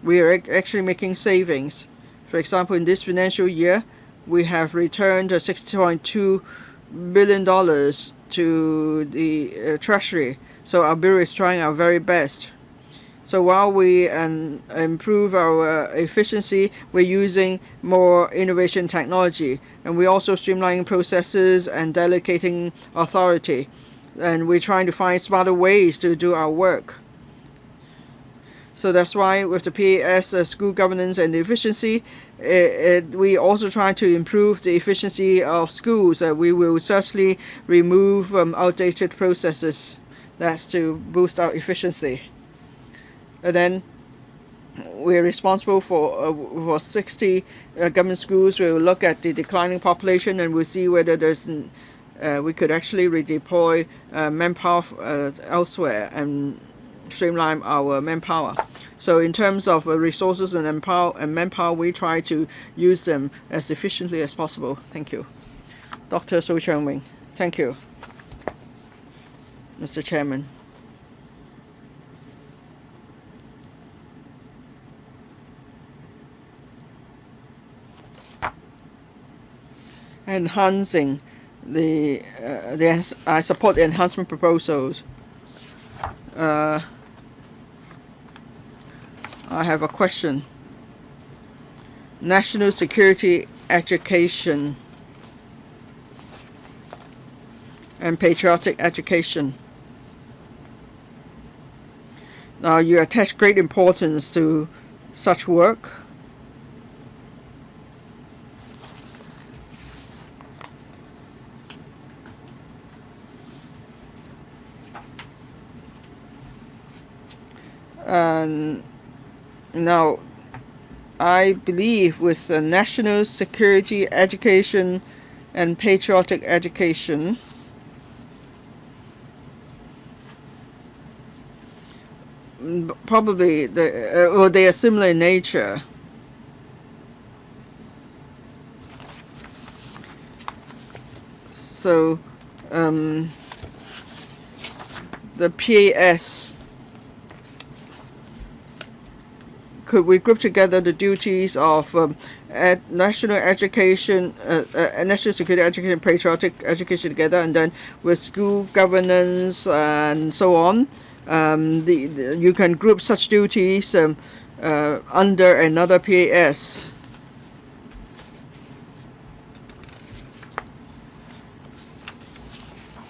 we are actually making savings. For example, in this financial year, we have returned $6.2 billion to the Treasury. So our Bureau is trying our very best. So while we improve our efficiency, we're using more innovation technology. And we're also streamlining processes and delegating authority. And we're trying to find smarter ways to do our work. So that's why with the PAS school governance and efficiency, we also try to improve the efficiency of schools. We will certainly remove outdated processes. That's to boost our efficiency. And then we're responsible for 60 government schools. We'll look at the declining population and we'll see whether there's we could actually redeploy manpower elsewhere and streamline our manpower. So in terms of resources and manpower, we try to use them as efficiently as possible. Thank you. Dr. So Chang-Wing. Thank you, Mr. Chairman. Enhancing I support the enhancement proposals. I have a question. National security education and patriotic education. Now, you attach great importance to such work. Now, I believe with national security education and patriotic education, probably they are similar in nature. So the PAS could we group together the duties of national education, national security education, patriotic education together, and then with school governance and so on. You can group such duties under another PAS.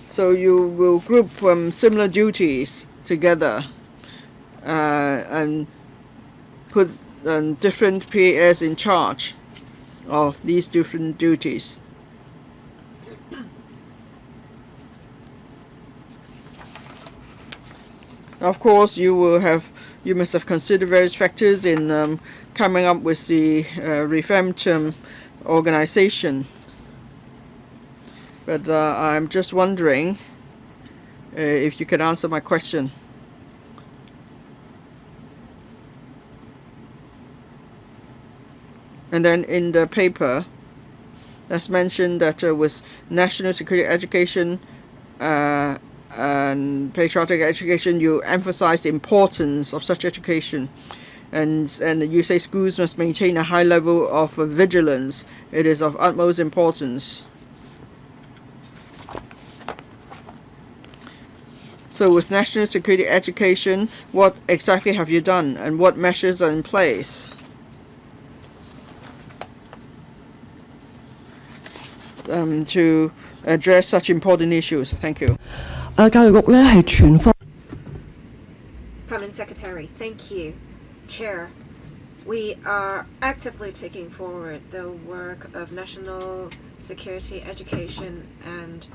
So you will group similar duties together and put different PAS in charge of these different duties. Of course, you must have considered various factors in coming up with the revamped organization. But I'm just wondering if you can answer my question. And then in the paper, that's mentioned that with national security education and patriotic education, you emphasize the importance of such education. And you say schools must maintain a high level of vigilance. It is of utmost importance. So with national security education, what exactly have you done and what measures are in place? To address such important issues. Thank you. 教育局咧係全方。Permanent Secretary, thank you. Chair, we are actively taking forward the work of national security education and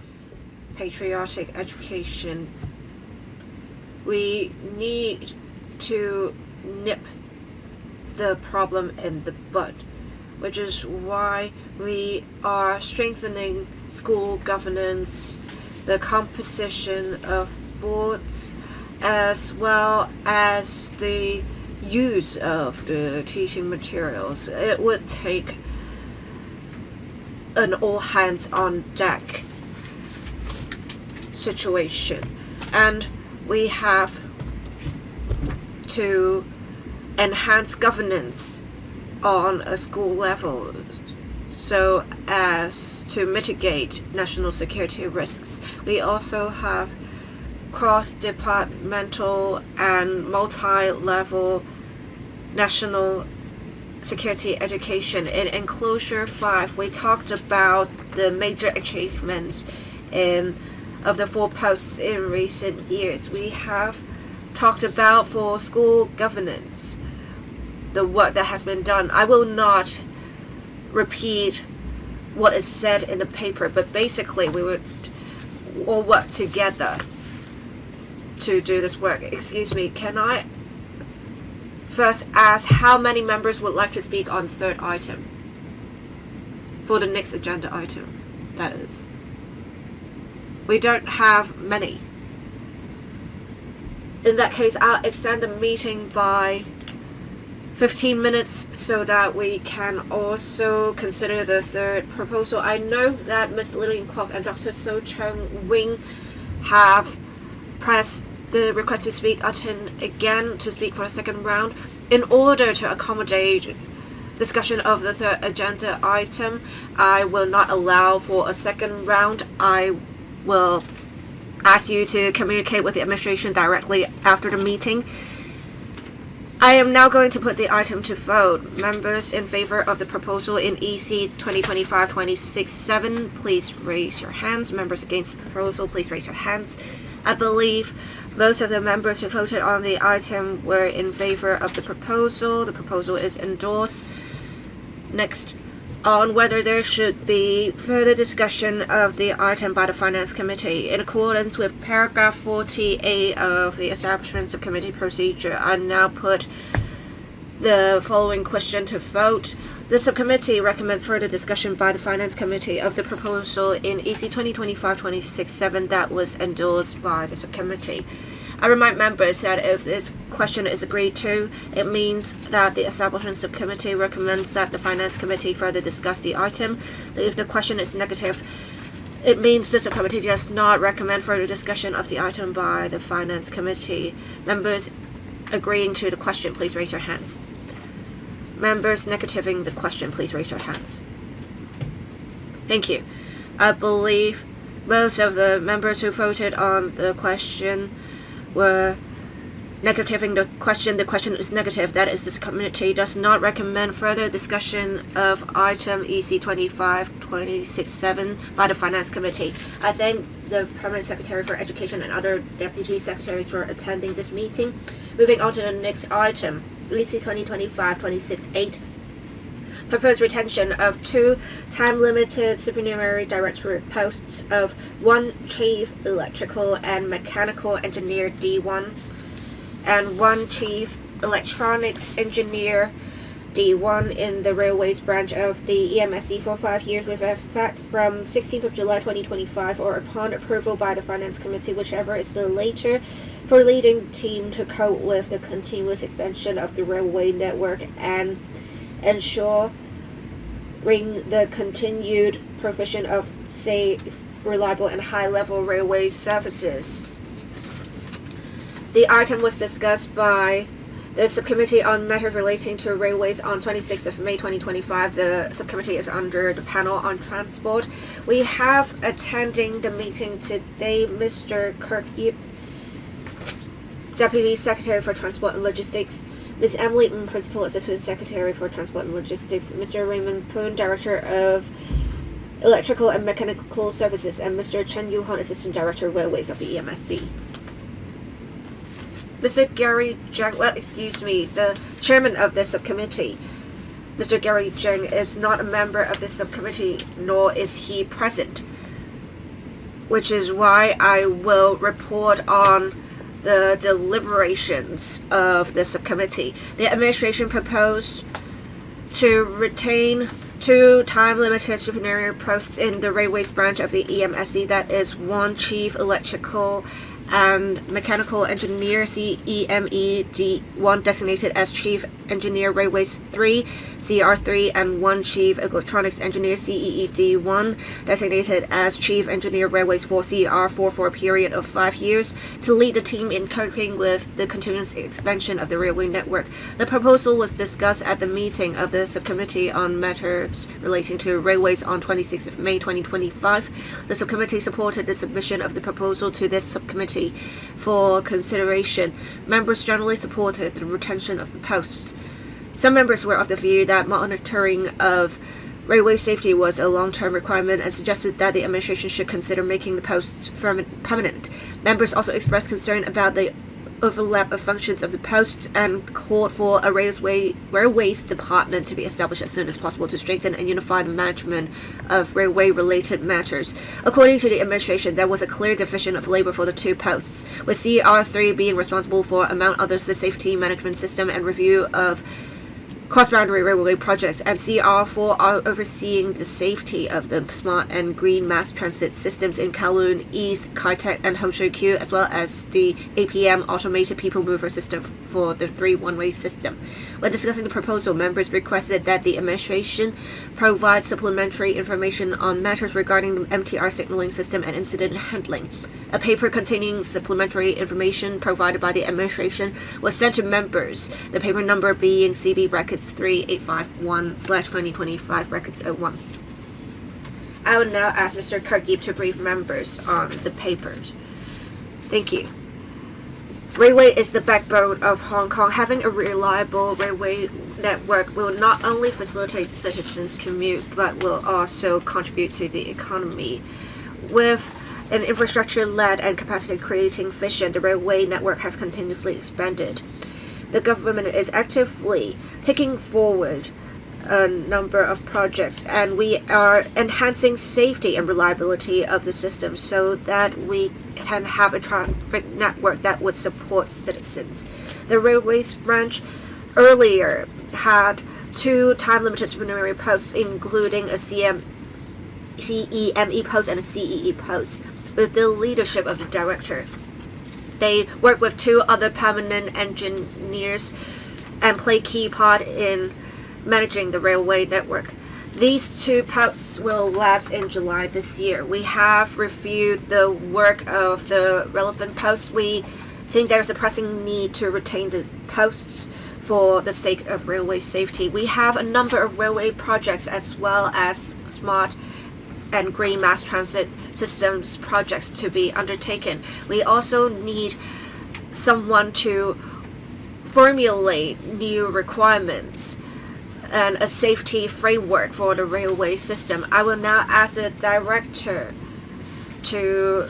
patriotic education. We need to nip the problem in the bud, which is why we are strengthening school governance, the composition of boards, as well as the use of the teaching materials. It would take an all-hands-on-deck situation, and we have to enhance governance on a school level so as to mitigate national security risks. We also have cross-departmental and multi-level national security education. In Enclosure 5, we talked about the major achievements of the 4 posts in recent years. We have talked about for school governance the work that has been done. I will not repeat what is said in the paper, but basically we would all work together to do this work. Excuse me, can I first ask how many members would like to speak on the third item? For the next agenda item, that is. We don't have many. In that case, I'll extend the meeting by 15 minutes so that we can also consider the third proposal. I know that Ms. Lillian Kwok and Dr. So Chung Wing have pressed the request to speak button again to speak for a second round. In order to accommodate discussion of the third agenda item, I will not allow for a second round. I will ask you to communicate with the administration directly after the meeting. I am now going to put the item to vote. Members in favor of the proposal in EC 2025-26-7, please raise your hands. Members against the proposal, please raise your hands. I believe most of the members who voted on the item were in favor of the proposal. The proposal is endorsed. Next, on whether there should be further discussion of the item by the Finance Committee. In accordance with paragraph 40A of the Establishment Subcommittee procedure, I now put the following question to vote. The subcommittee recommends further discussion by the Finance Committee of the proposal in EC 2025-26-7 that was endorsed by the subcommittee. I remind members that if this question is agreed to, it means that the Establishment Subcommittee recommends that the Finance Committee further discuss the item. If the question is negative, it means the subcommittee does not recommend further discussion of the item by the Finance Committee. Members agreeing to the question, please raise your hands. Members negativing the question, please raise your hands. Thank you. I believe most of the members who voted on the question were negativing the question. The question is negative. That is, this committee does not recommend further discussion of item EC 25-267 by the Finance Committee. I thank the Permanent Secretary for Education and other Deputy Secretaries for attending this meeting. Moving on to the next item, EC 2025-268. Proposed retention of 2 time-limited supernumerary directorate posts of 1 Chief Electrical and Mechanical Engineer D1 and 1 Chief Electronics Engineer D1 in the Railways branch of the EMSC for 5 years with effect from 16th of July 2025 or upon approval by the Finance Committee, whichever is the later, for leading team to cope with the continuous expansion of the railway network and ensuring the continued provision of safe, reliable, and high-level railway services. The item was discussed by the Subcommittee on Matters Relating to Railways on 26th of May 2025. The subcommittee is under the panel on transport. We have attending the meeting today Mr. Kirk Yip, Deputy Secretary for Transport and Logistics, Ms. Emily Ng, Principal Assistant Secretary for Transport and Logistics, Mr. Raymond Poon, Director of Electrical and Mechanical Services, and Mr. Chen Yu-hon, Assistant Director of Railways of the EMSD. Mr. Gary Zhang, the chairman of this subcommittee, Mr. Gary Zhang, is not a member of this subcommittee, nor is he present, which is why I will report on the deliberations of the subcommittee. The administration proposed to retain 2 time-limited supernumerary posts in the Railways branch of the EMSC, that is 1 Chief Electrical and Mechanical Engineer CEME-D1 designated as Chief Engineer Railways 3 CR3 and 1 Chief Electronics Engineer CEE-D1 designated as Chief Engineer Railways 4 CR4 for a period of 5 years to lead the team in coping with the continuous expansion of the railway network. The proposal was discussed at the meeting of the Subcommittee on Matters Relating to Railways on 26th of May 2025. The subcommittee supported the submission of the proposal to this subcommittee for consideration. Members generally supported the retention of the posts. Some members were of the view that monitoring of railway safety was a long-term requirement and suggested that the administration should consider making the posts permanent. Members also expressed concern about the overlap of functions of the posts and called for a railways department to be established as soon as possible to strengthen and unify the management of railway-related matters. According to the administration, there was a clear division of labor for the 2 posts, with CR3 being responsible for, among others, the safety management system and review of cross-boundary railway projects, and CR4 are overseeing the safety of the smart and green mass transit systems in Kowloon East, Kai Tak, and Hongshou-Q, as well as the APM automated people mover system for the 3 one-way system. When discussing the proposal, members requested that the administration provide supplementary information on matters regarding the MTR signaling system and incident handling. A paper containing supplementary information provided by the administration was sent to members, the paper number being CB-3851/2025-01. I will now ask Mr. Kirk Yip to brief members on the papers. Thank you. Railway is the backbone of Hong Kong. Having a reliable railway network will not only facilitate citizens' commute, but will also contribute to the economy. With an infrastructure-led and capacity-creating vision, the railway network has continuously expanded. The government is actively taking forward a number of projects, and we are enhancing safety and reliability of the system so that we can have a traffic network that would support citizens. The railways branch earlier had 2 time-limited supernumerary posts, including a CEME post and a CEE post, with the leadership of the director. They work with 2 other permanent engineers and play key part in managing the railway network. These 2 posts will lapse in July this year. We have reviewed the work of the relevant posts. We think there's a pressing need to retain the posts for the sake of railway safety. We have a number of railway projects as well as smart and green mass transit systems projects to be undertaken. We also need someone to formulate new requirements and a safety framework for the railway system. I will now ask the director to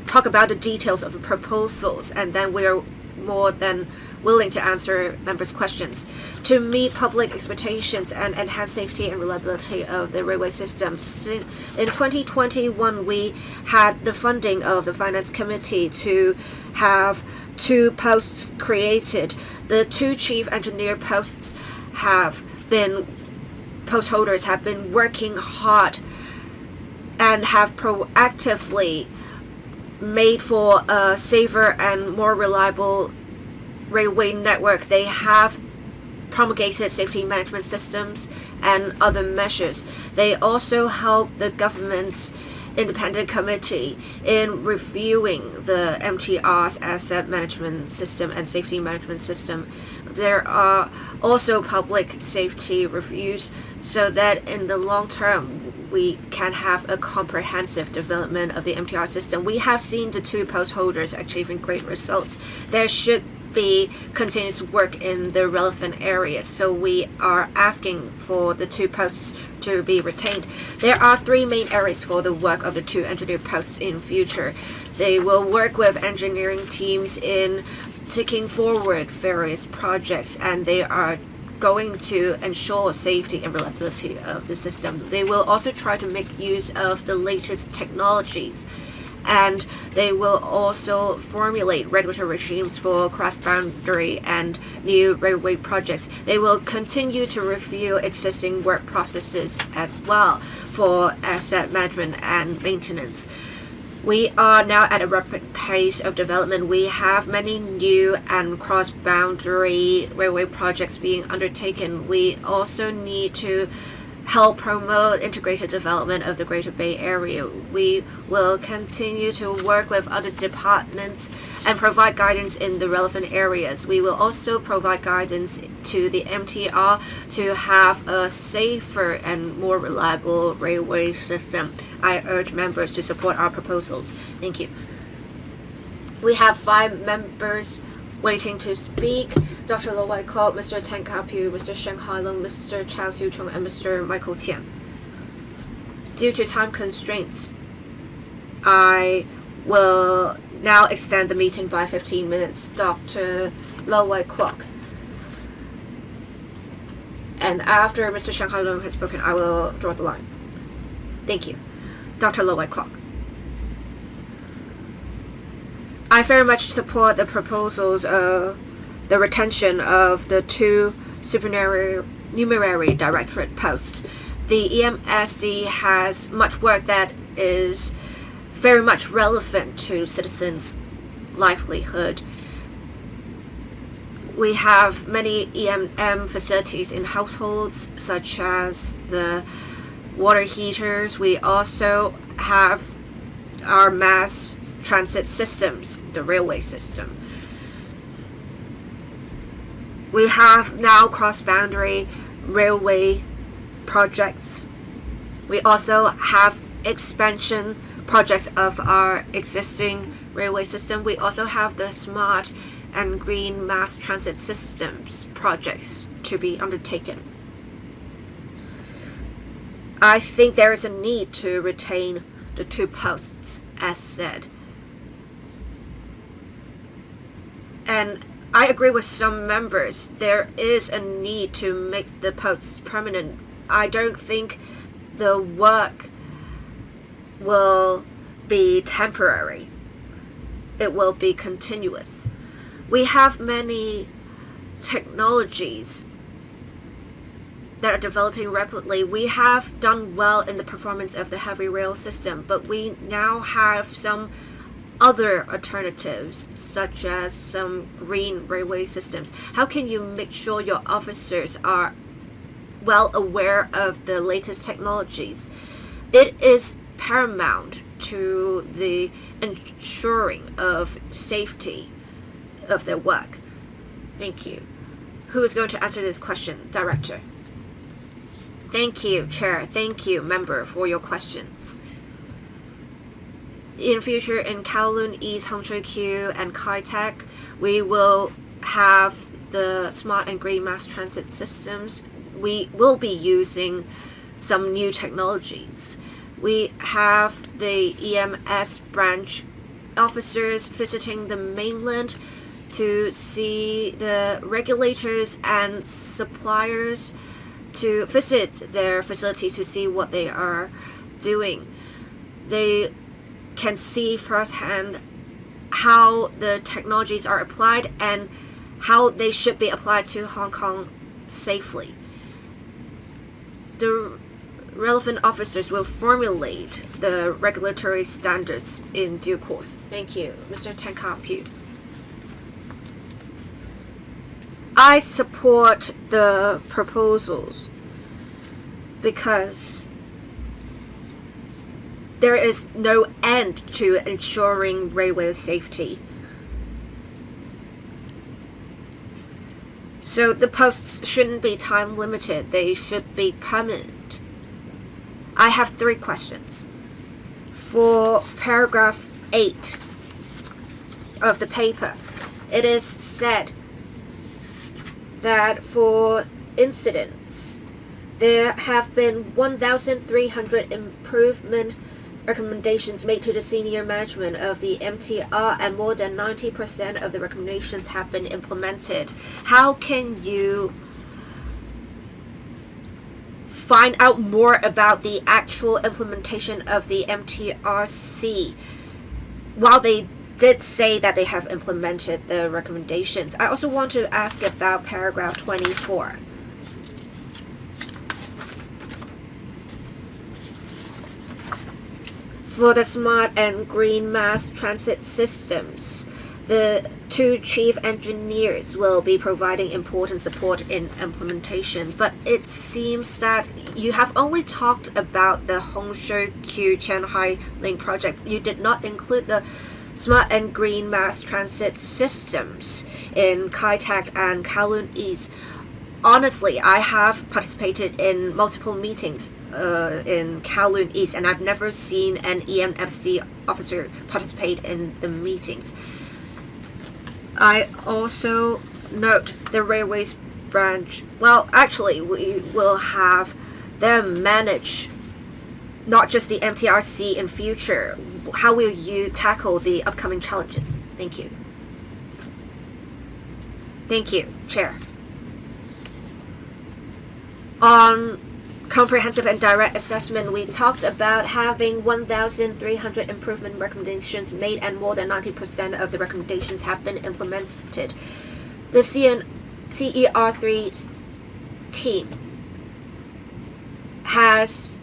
talk about the details of the proposals, and then we are more than willing to answer members' questions. To meet public expectations and enhance safety and reliability of the railway system, in 2021 we had the funding of the Finance Committee to have 2 posts created. The 2 chief engineer post holders have been working hard and have proactively made for a safer and more reliable railway network. They have promulgated safety management systems and other measures. They also help the government's independent committee in reviewing the MTR's asset management system and safety management system. There are also public safety reviews so that in the long term we can have a comprehensive development of the MTR system. We have seen the 2 post holders achieving great results. There should be continuous work in the relevant areas, so we are asking for the 2 posts to be retained. There are 3 main areas for the work of the 2 engineer posts in future. They will work with engineering teams in taking forward various projects, and they are going to ensure safety and reliability of the system. They will also try to make use of the latest technologies, and they will also formulate regulatory regimes for cross-boundary and new railway projects. They will continue to review existing work processes as well for asset management and maintenance. We are now at a rapid pace of development. We have many new and cross-boundary railway projects being undertaken. We also need to help promote integrated development of the Greater Bay Area. We will continue to work with other departments and provide guidance in the relevant areas. We will also provide guidance to the MTR to have a safer and more reliable railway system. I urge members to support our proposals. Thank you. We have 5 members waiting to speak: Dr. Lo Wai-Kok, Mr. Tang Ka-Piu, Mr. Shen Hai-Lung, Mr. Chao Siu-chung, and Mr. Michael Tian. Due to time constraints, I will now extend the meeting by 15 minutes. Dr. Lo Wai-Kok. And after Mr. Shen Hai-Lung has spoken, I will draw the line. Thank you. Dr. Lo Wai-Kok. I very much support the proposals of the retention of the 2 supernumerary directorate posts. The EMSD has much work that is very much relevant to citizens' livelihood. We have many EMM facilities in households, such as the water heaters. We also have our mass transit systems, the railway system. We have now cross-boundary railway projects. We also have expansion projects of our existing railway system. We also have the smart and green mass transit systems projects to be undertaken. I think there is a need to retain the 2 posts, as said. And I agree with some members. There is a need to make the posts permanent. I don't think the work will be temporary. It will be continuous. We have many technologies that are developing rapidly. We have done well in the performance of the heavy rail system, but we now have some other alternatives, such as some green railway systems. How can you make sure your officers are well aware of the latest technologies? It is paramount to the ensuring of safety of their work. Thank you. Who is going to answer this question? Director. Thank you, Chair. Thank you, Member, for your questions. In future, in Kowloon East, Hongzhou-Q, and Kai-Tak, we will have the smart and green mass transit systems. We will be using some new technologies. We have the EMS branch officers visiting the mainland to see the regulators and suppliers, to visit their facilities to see what they are doing. They can see firsthand how the technologies are applied and how they should be applied to Hong Kong safely. The relevant officers will formulate the regulatory standards in due course. Thank you. Mr. Tan Ka-Pu. I support the proposals because there is no end to ensuring railway safety. So the posts shouldn't be time limited, they should be permanent. I have 3 questions. For paragraph 8 of the paper, it is said that for incidents, there have been 1,300 improvement recommendations made to the senior management of the MTR, and more than 90% of the recommendations have been implemented. How can you find out more about the actual implementation of the MTRC while they did say that they have implemented the recommendations? I also want to ask about paragraph 24. For the smart and green mass transit systems, the 2 chief engineers will be providing important support in implementation, but it seems that you have only talked about the Hongzhou-Q Shanghai Link project. You did not include the smart and green mass transit systems in Kai-Tak and Kowloon East. Honestly, I have participated in multiple meetings in Kowloon East, and I've never seen an EMFC officer participate in the meetings. I also note the railways branch. Well, actually, we will have them manage not just the MTRC in future. How will you tackle the upcoming challenges? Thank you. Thank you, Chair. On comprehensive and direct assessment, we talked about having 1,300 improvement recommendations made, and more than 90% of the recommendations have been implemented. The CER3 team has,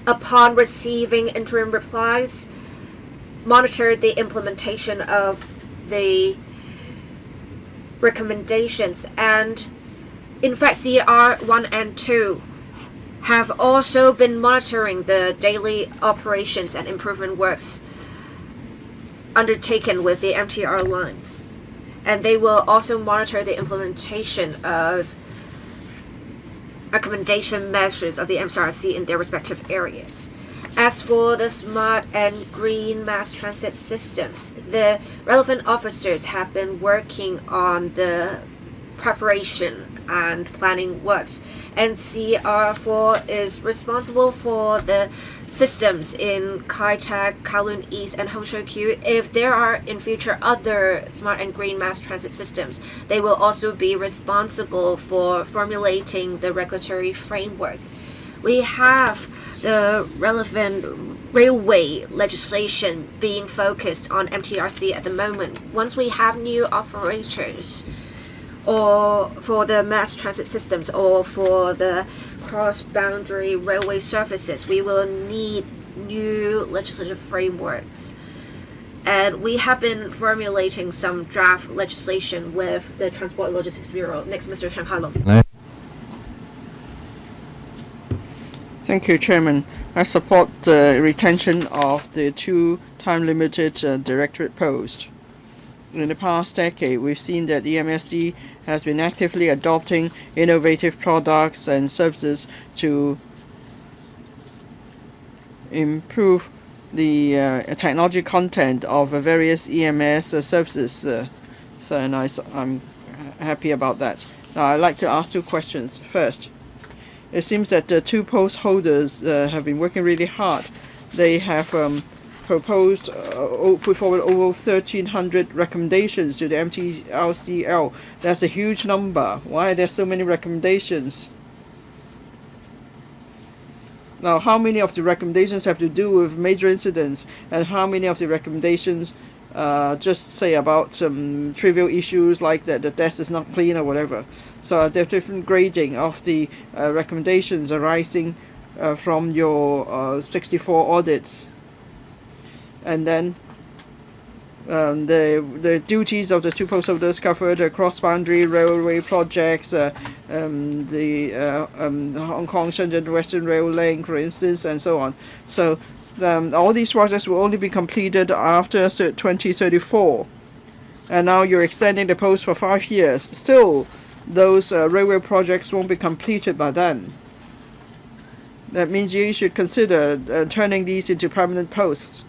upon receiving interim replies, monitored the implementation of the recommendations, and in fact, CR1 and 2 have also been monitoring the daily operations and improvement works undertaken with the MTR lines. And they will also monitor the implementation of recommendation measures of the MCRC in their respective areas. As for the smart and green mass transit systems, the relevant officers have been working on the preparation and planning works, and CR4 is responsible for the systems in Kai-Tak, Kowloon East, and Hongzhou-Q. If there are in future other smart and green mass transit systems, they will also be responsible for formulating the regulatory framework. We have the relevant railway legislation being focused on MTRC at the moment. Once we have new operators, or for the mass transit systems, or for the cross-boundary railway services, we will need new legislative frameworks. And we have been formulating some draft legislation with the Transport and Logistics Bureau. Next, Mr. Shen Hailong. Thank you, Chairman. I support the retention of the 2 time-limited directorate posts. In the past decade, we've seen that the EMSD has been actively adopting innovative products and services to improve the technology content of various EMS services. I'm happy about that. Now, I'd like to ask two questions. First, it seems that the two post holders have been working really hard. They have proposed, put forward over 1,300 recommendations to the MTRCL. That's a huge number. Why are there so many recommendations? Now, how many of the recommendations have to do with major incidents, and how many of the recommendations just say about some trivial issues like that the desk is not clean or whatever? So there are different grading of the recommendations arising from your 64 audits. And then the duties of the two post holders cover the cross-boundary railway projects, the Hong Kong Shenzhen Western Rail Link, for instance, and so on. So all these projects will only be completed after 2034. And now you're extending the post for 5 years. Still, those railway projects won't be completed by then. That means you should consider turning these into permanent posts.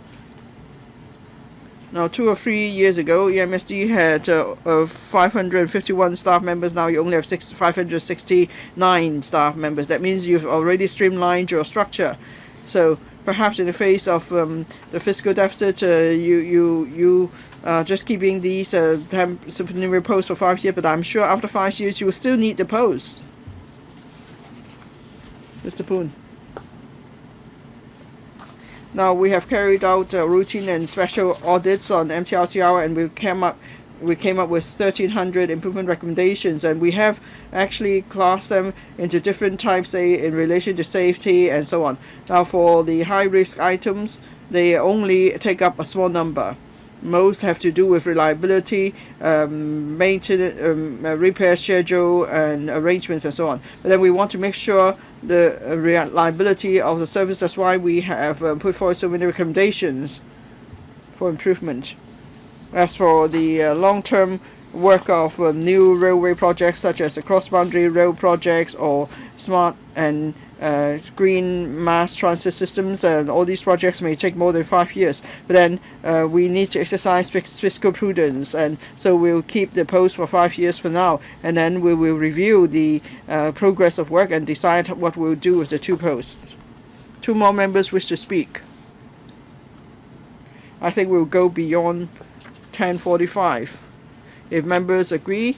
Now, 2 or 3 years ago, EMSD had 551 staff members. Now you only have 569 staff members. That means you've already streamlined your structure. So perhaps in the face of the fiscal deficit, you just keeping these supernumerary posts for 5 years. But I'm sure after 5 years, you will still need the posts. Mr. Poon. Now, we have carried out routine and special audits on MTRCR, and we came up with 1,300 improvement recommendations, and we have actually classed them into different types, say in relation to safety and so on. Now, for the high-risk items, they only take up a small number. Most have to do with reliability, maintenance, repair schedule, and arrangements, and so on. But then we want to make sure the reliability of the service. That's why we have put forward so many recommendations for improvement. As for the long-term work of new railway projects, such as the cross-boundary rail projects or smart and green mass transit systems, and all these projects may take more than 5 years. But then we need to exercise fiscal prudence, and so we'll keep the post for 5 years for now, and then we will review the progress of work and decide what we'll do with the two posts. 2 more members wish to speak. I think we'll go beyond 10:45. If members agree,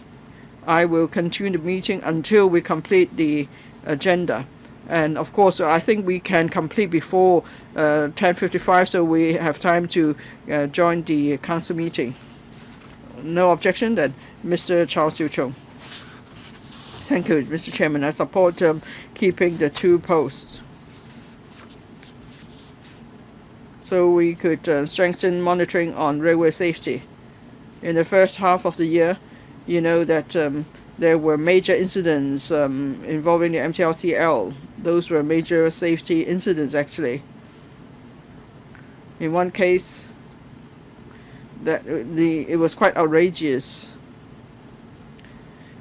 I will continue the meeting until we complete the agenda. And of course, I think we can complete before 10:55, so we have time to join the council meeting. No objection then. Mr. Charles Siu Chung. Thank you, Mr. Chairman. I support keeping the 2 posts. So we could strengthen monitoring on railway safety. In the first half of the year, you know that there were major incidents involving the MTRCL. Those were major safety incidents, actually. In one case, it was quite outrageous.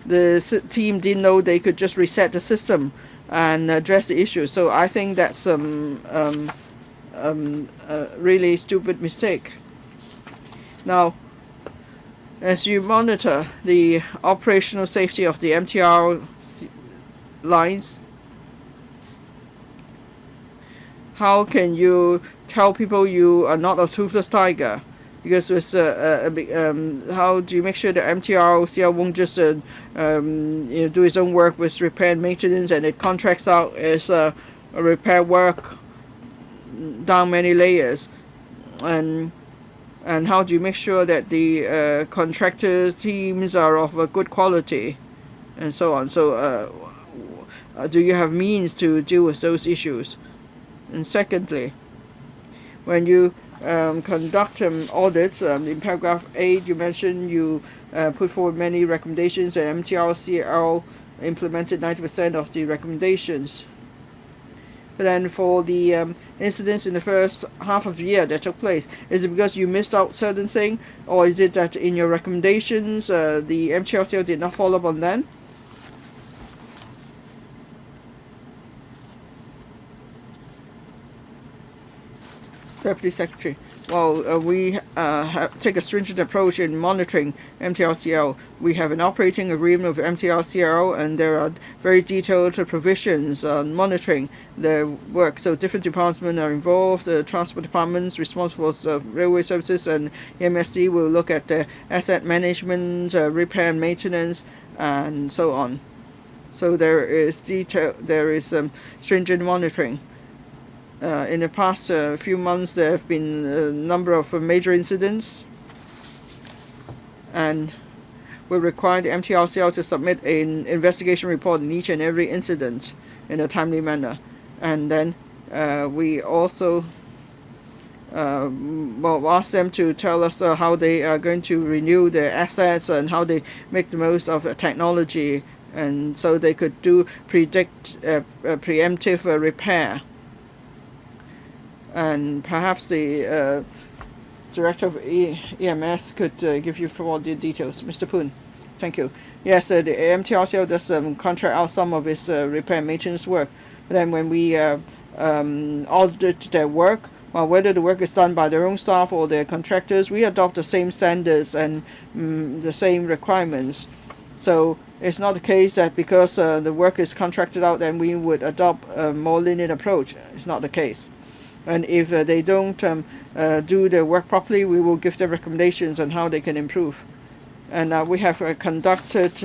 The team didn't know they could just reset the system and address the issue. So I think that's a really stupid mistake. Now, as you monitor the operational safety of the MTR lines, how can you tell people you are not a toothless tiger? Because with how do you make sure the MTRCL won't just do its own work with repair and maintenance, and it contracts out as a repair work down many layers, and how do you make sure that the contractors' teams are of a good quality, and so on? So do you have means to deal with those issues? And secondly, when you conduct audits, in paragraph 8, you mentioned you put forward many recommendations, and MTRCL implemented 90% of the recommendations. But then for the incidents in the first half of the year that took place, is it because you missed out certain thing, or is it that in your recommendations the MTLCO did not follow up on them? Deputy Secretary. Well, we take a stringent approach in monitoring MTLCO. We have an operating agreement with MTLCO, and there are very detailed provisions on monitoring their work. So different departments are involved. The transport departments responsible for railway services and MSD will look at the asset management, repair and maintenance, and so on. So there is stringent monitoring. In the past few months, there have been a number of major incidents, and we require the MTLCL to submit an investigation report in each and every incident in a timely manner. And then we also ask them to tell us how they are going to renew their assets and how they make the most of technology, and so they could do preemptive repair. And perhaps the director of EMS could give you more details. Mr. Poon, thank you. Yes, the MTRCL does contract out some of its repair and maintenance work. But then when we audit their work, well, whether the work is done by their own staff or their contractors, we adopt the same standards and the same requirements. So it's not the case that because the work is contracted out, then we would adopt a more lenient approach. It's not the case. And if they don't do their work properly, we will give them recommendations on how they can improve. And we have conducted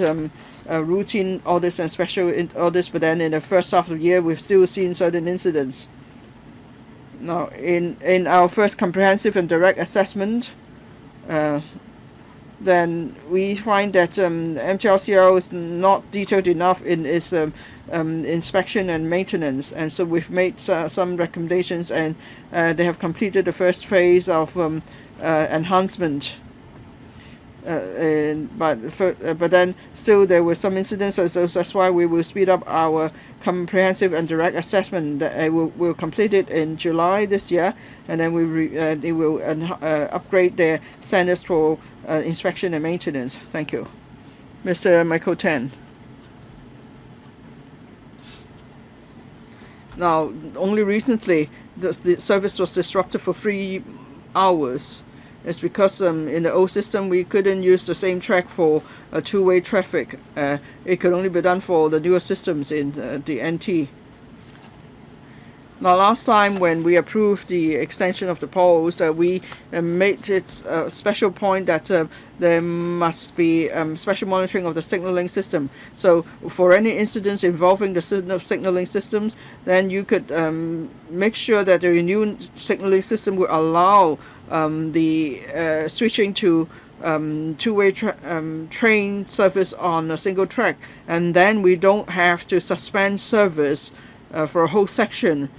routine audits and special audits, but then in the first half of the year, we've still seen certain incidents. Now, in our first comprehensive and direct assessment, then we find that MTLCO is not detailed enough in its inspection and maintenance, and so we've made some recommendations, and they have completed the first phase of enhancement. But then still there were some incidents, so that's why we will speed up our comprehensive and direct assessment. We'll complete it in July this year, and then they will upgrade their standards for inspection and maintenance. Thank you. Mr. Michael Tan. Now, only recently the service was disrupted for 3 hours. It's because in the old system we couldn't use the same track for two-way traffic. It could only be done for the newer systems in the NT. Now, last time when we approved the extension of the poles, we made it a special point that there must be special monitoring of the signaling system. So for any incidents involving the signaling systems, then you could make sure that the renewed signaling system will allow the switching to two-way train service on a single track, and then we don't have to suspend service for a whole section,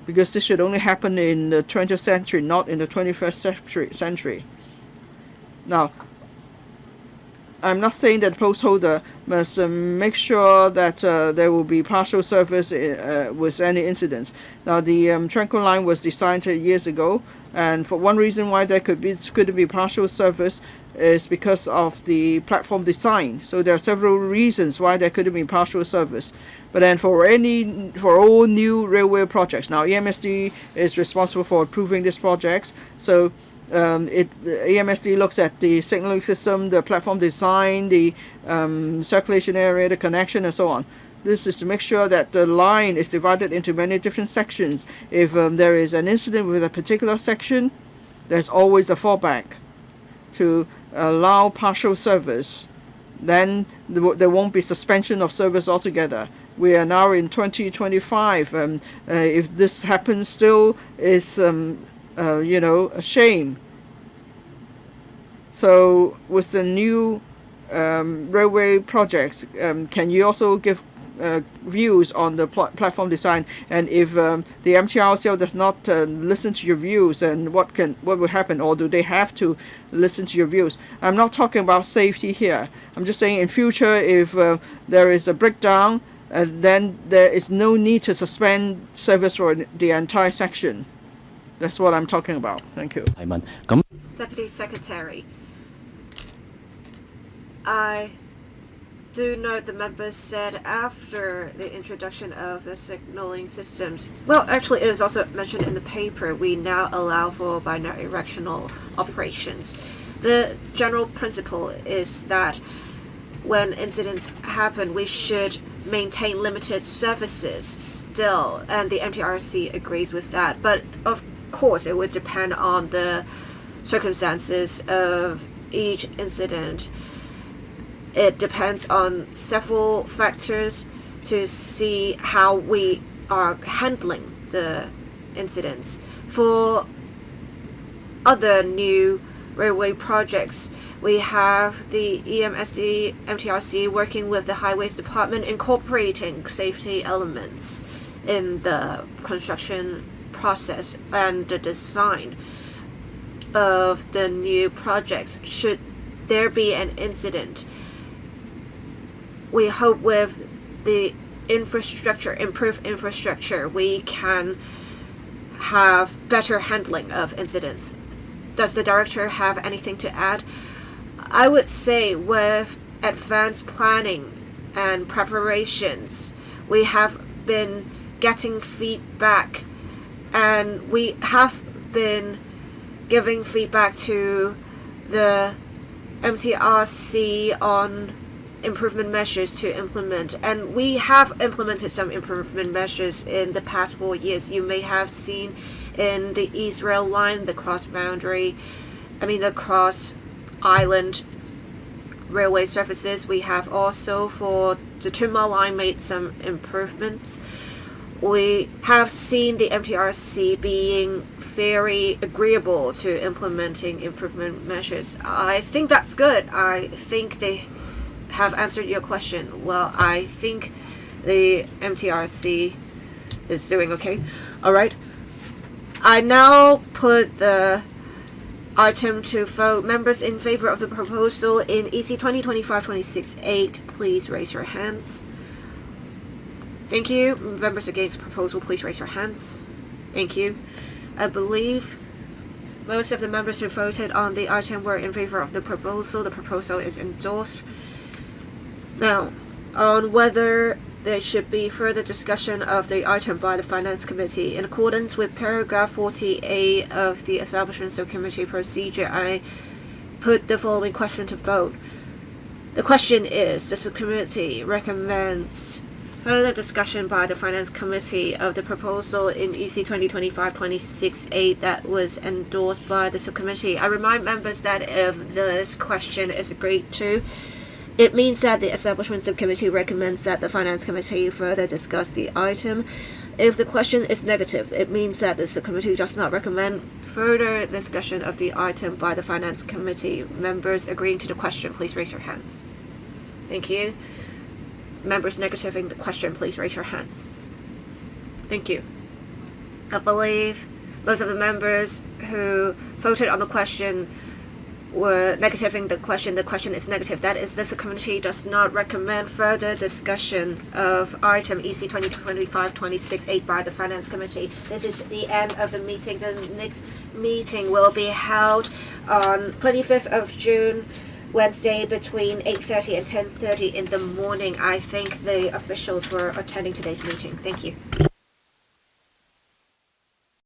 because this should only happen in the 20th century, not in the 21st century. Now, I'm not saying that the post holder must make sure that there will be partial service with any incidents. Now, the Tranquil line was designed years ago, and for one reason why there could be partial service is because of the platform design. So there are several reasons why there couldn't be partial service. But then for all new railway projects, now EMSD is responsible for approving these projects. So EMSD looks at the signaling system, the platform design, the circulation area, the connection, and so on. This is to make sure that the line is divided into many different sections. If there is an incident with a particular section, there's always a fallback to allow partial service. Then there won't be suspension of service altogether. We are now in 2025. If this happens still, is a shame. So with the new railway projects, can you also give views on the platform design? And if the MTRCL does not listen to your views, and what will happen, or do they have to listen to your views? I'm not talking about safety here. I'm just saying in future, if there is a breakdown, then there is no need to suspend service for the entire section. That's what I'm talking about. Thank you. 提問。咁 Deputy Secretary, I do note the members said after the introduction of the signaling systems, well, actually, it is also mentioned in the paper, we now allow for bidirectional operations. The general principle is that when incidents happen, we should maintain limited services still, and the MTRC agrees with that. But of course, it would depend on the circumstances of each incident. It depends on several factors to see how we are handling the incidents. For other new railway projects, we have the EMSD MTRC working with the Highways Department, incorporating safety elements in the construction process and the design of the new projects. Should there be an incident, we hope with the improved infrastructure, we can have better handling of incidents. Does the director have anything to add? I would say with advanced planning and preparations, we have been getting feedback, and we have been giving feedback to the MTRC on improvement measures to implement, and we have implemented some improvement measures in the past 4 years. You may have seen in the East Rail Line, the the cross island railway services. We have also for the 2 Mile Line made some improvements. We have seen the MTRC being very agreeable to implementing improvement measures. I think that's good. I think they have answered your question. Well, I think the MTRC is doing okay. All right. I now put the item to vote. Members in favor of the proposal in EC 2025-26-8, please raise your hands. Thank you. Members against the proposal, please raise your hands. Thank you. I believe most of the members who voted on the item were in favor of the proposal. The proposal is endorsed. Now, on whether there should be further discussion of the item by the Finance Committee, in accordance with paragraph 40A of the Establishment Subcommittee procedure, I put the following question to vote. The question is, the Subcommittee recommends further discussion by the Finance Committee of the proposal in EC 2025-26-8 that was endorsed by the Subcommittee. I remind members that if this question is agreed to, it means that the Establishment Subcommittee recommends that the Finance Committee further discuss the item. If the question is negative, it means that the Subcommittee does not recommend further discussion of the item by the Finance Committee. Members agreeing to the question, please raise your hands. Thank you. Members negativing the question, please raise your hands. Thank you. I believe most of the members who voted on the question were negativing the question. The question is negative. That is, the subcommittee does not recommend further discussion of item EC 2025-26-8 by the Finance Committee. This is the end of the meeting. The next meeting will be held on 25th of June, Wednesday, between 8:30 and 10:30 in the morning. I think the officials were attending today's meeting. Thank you.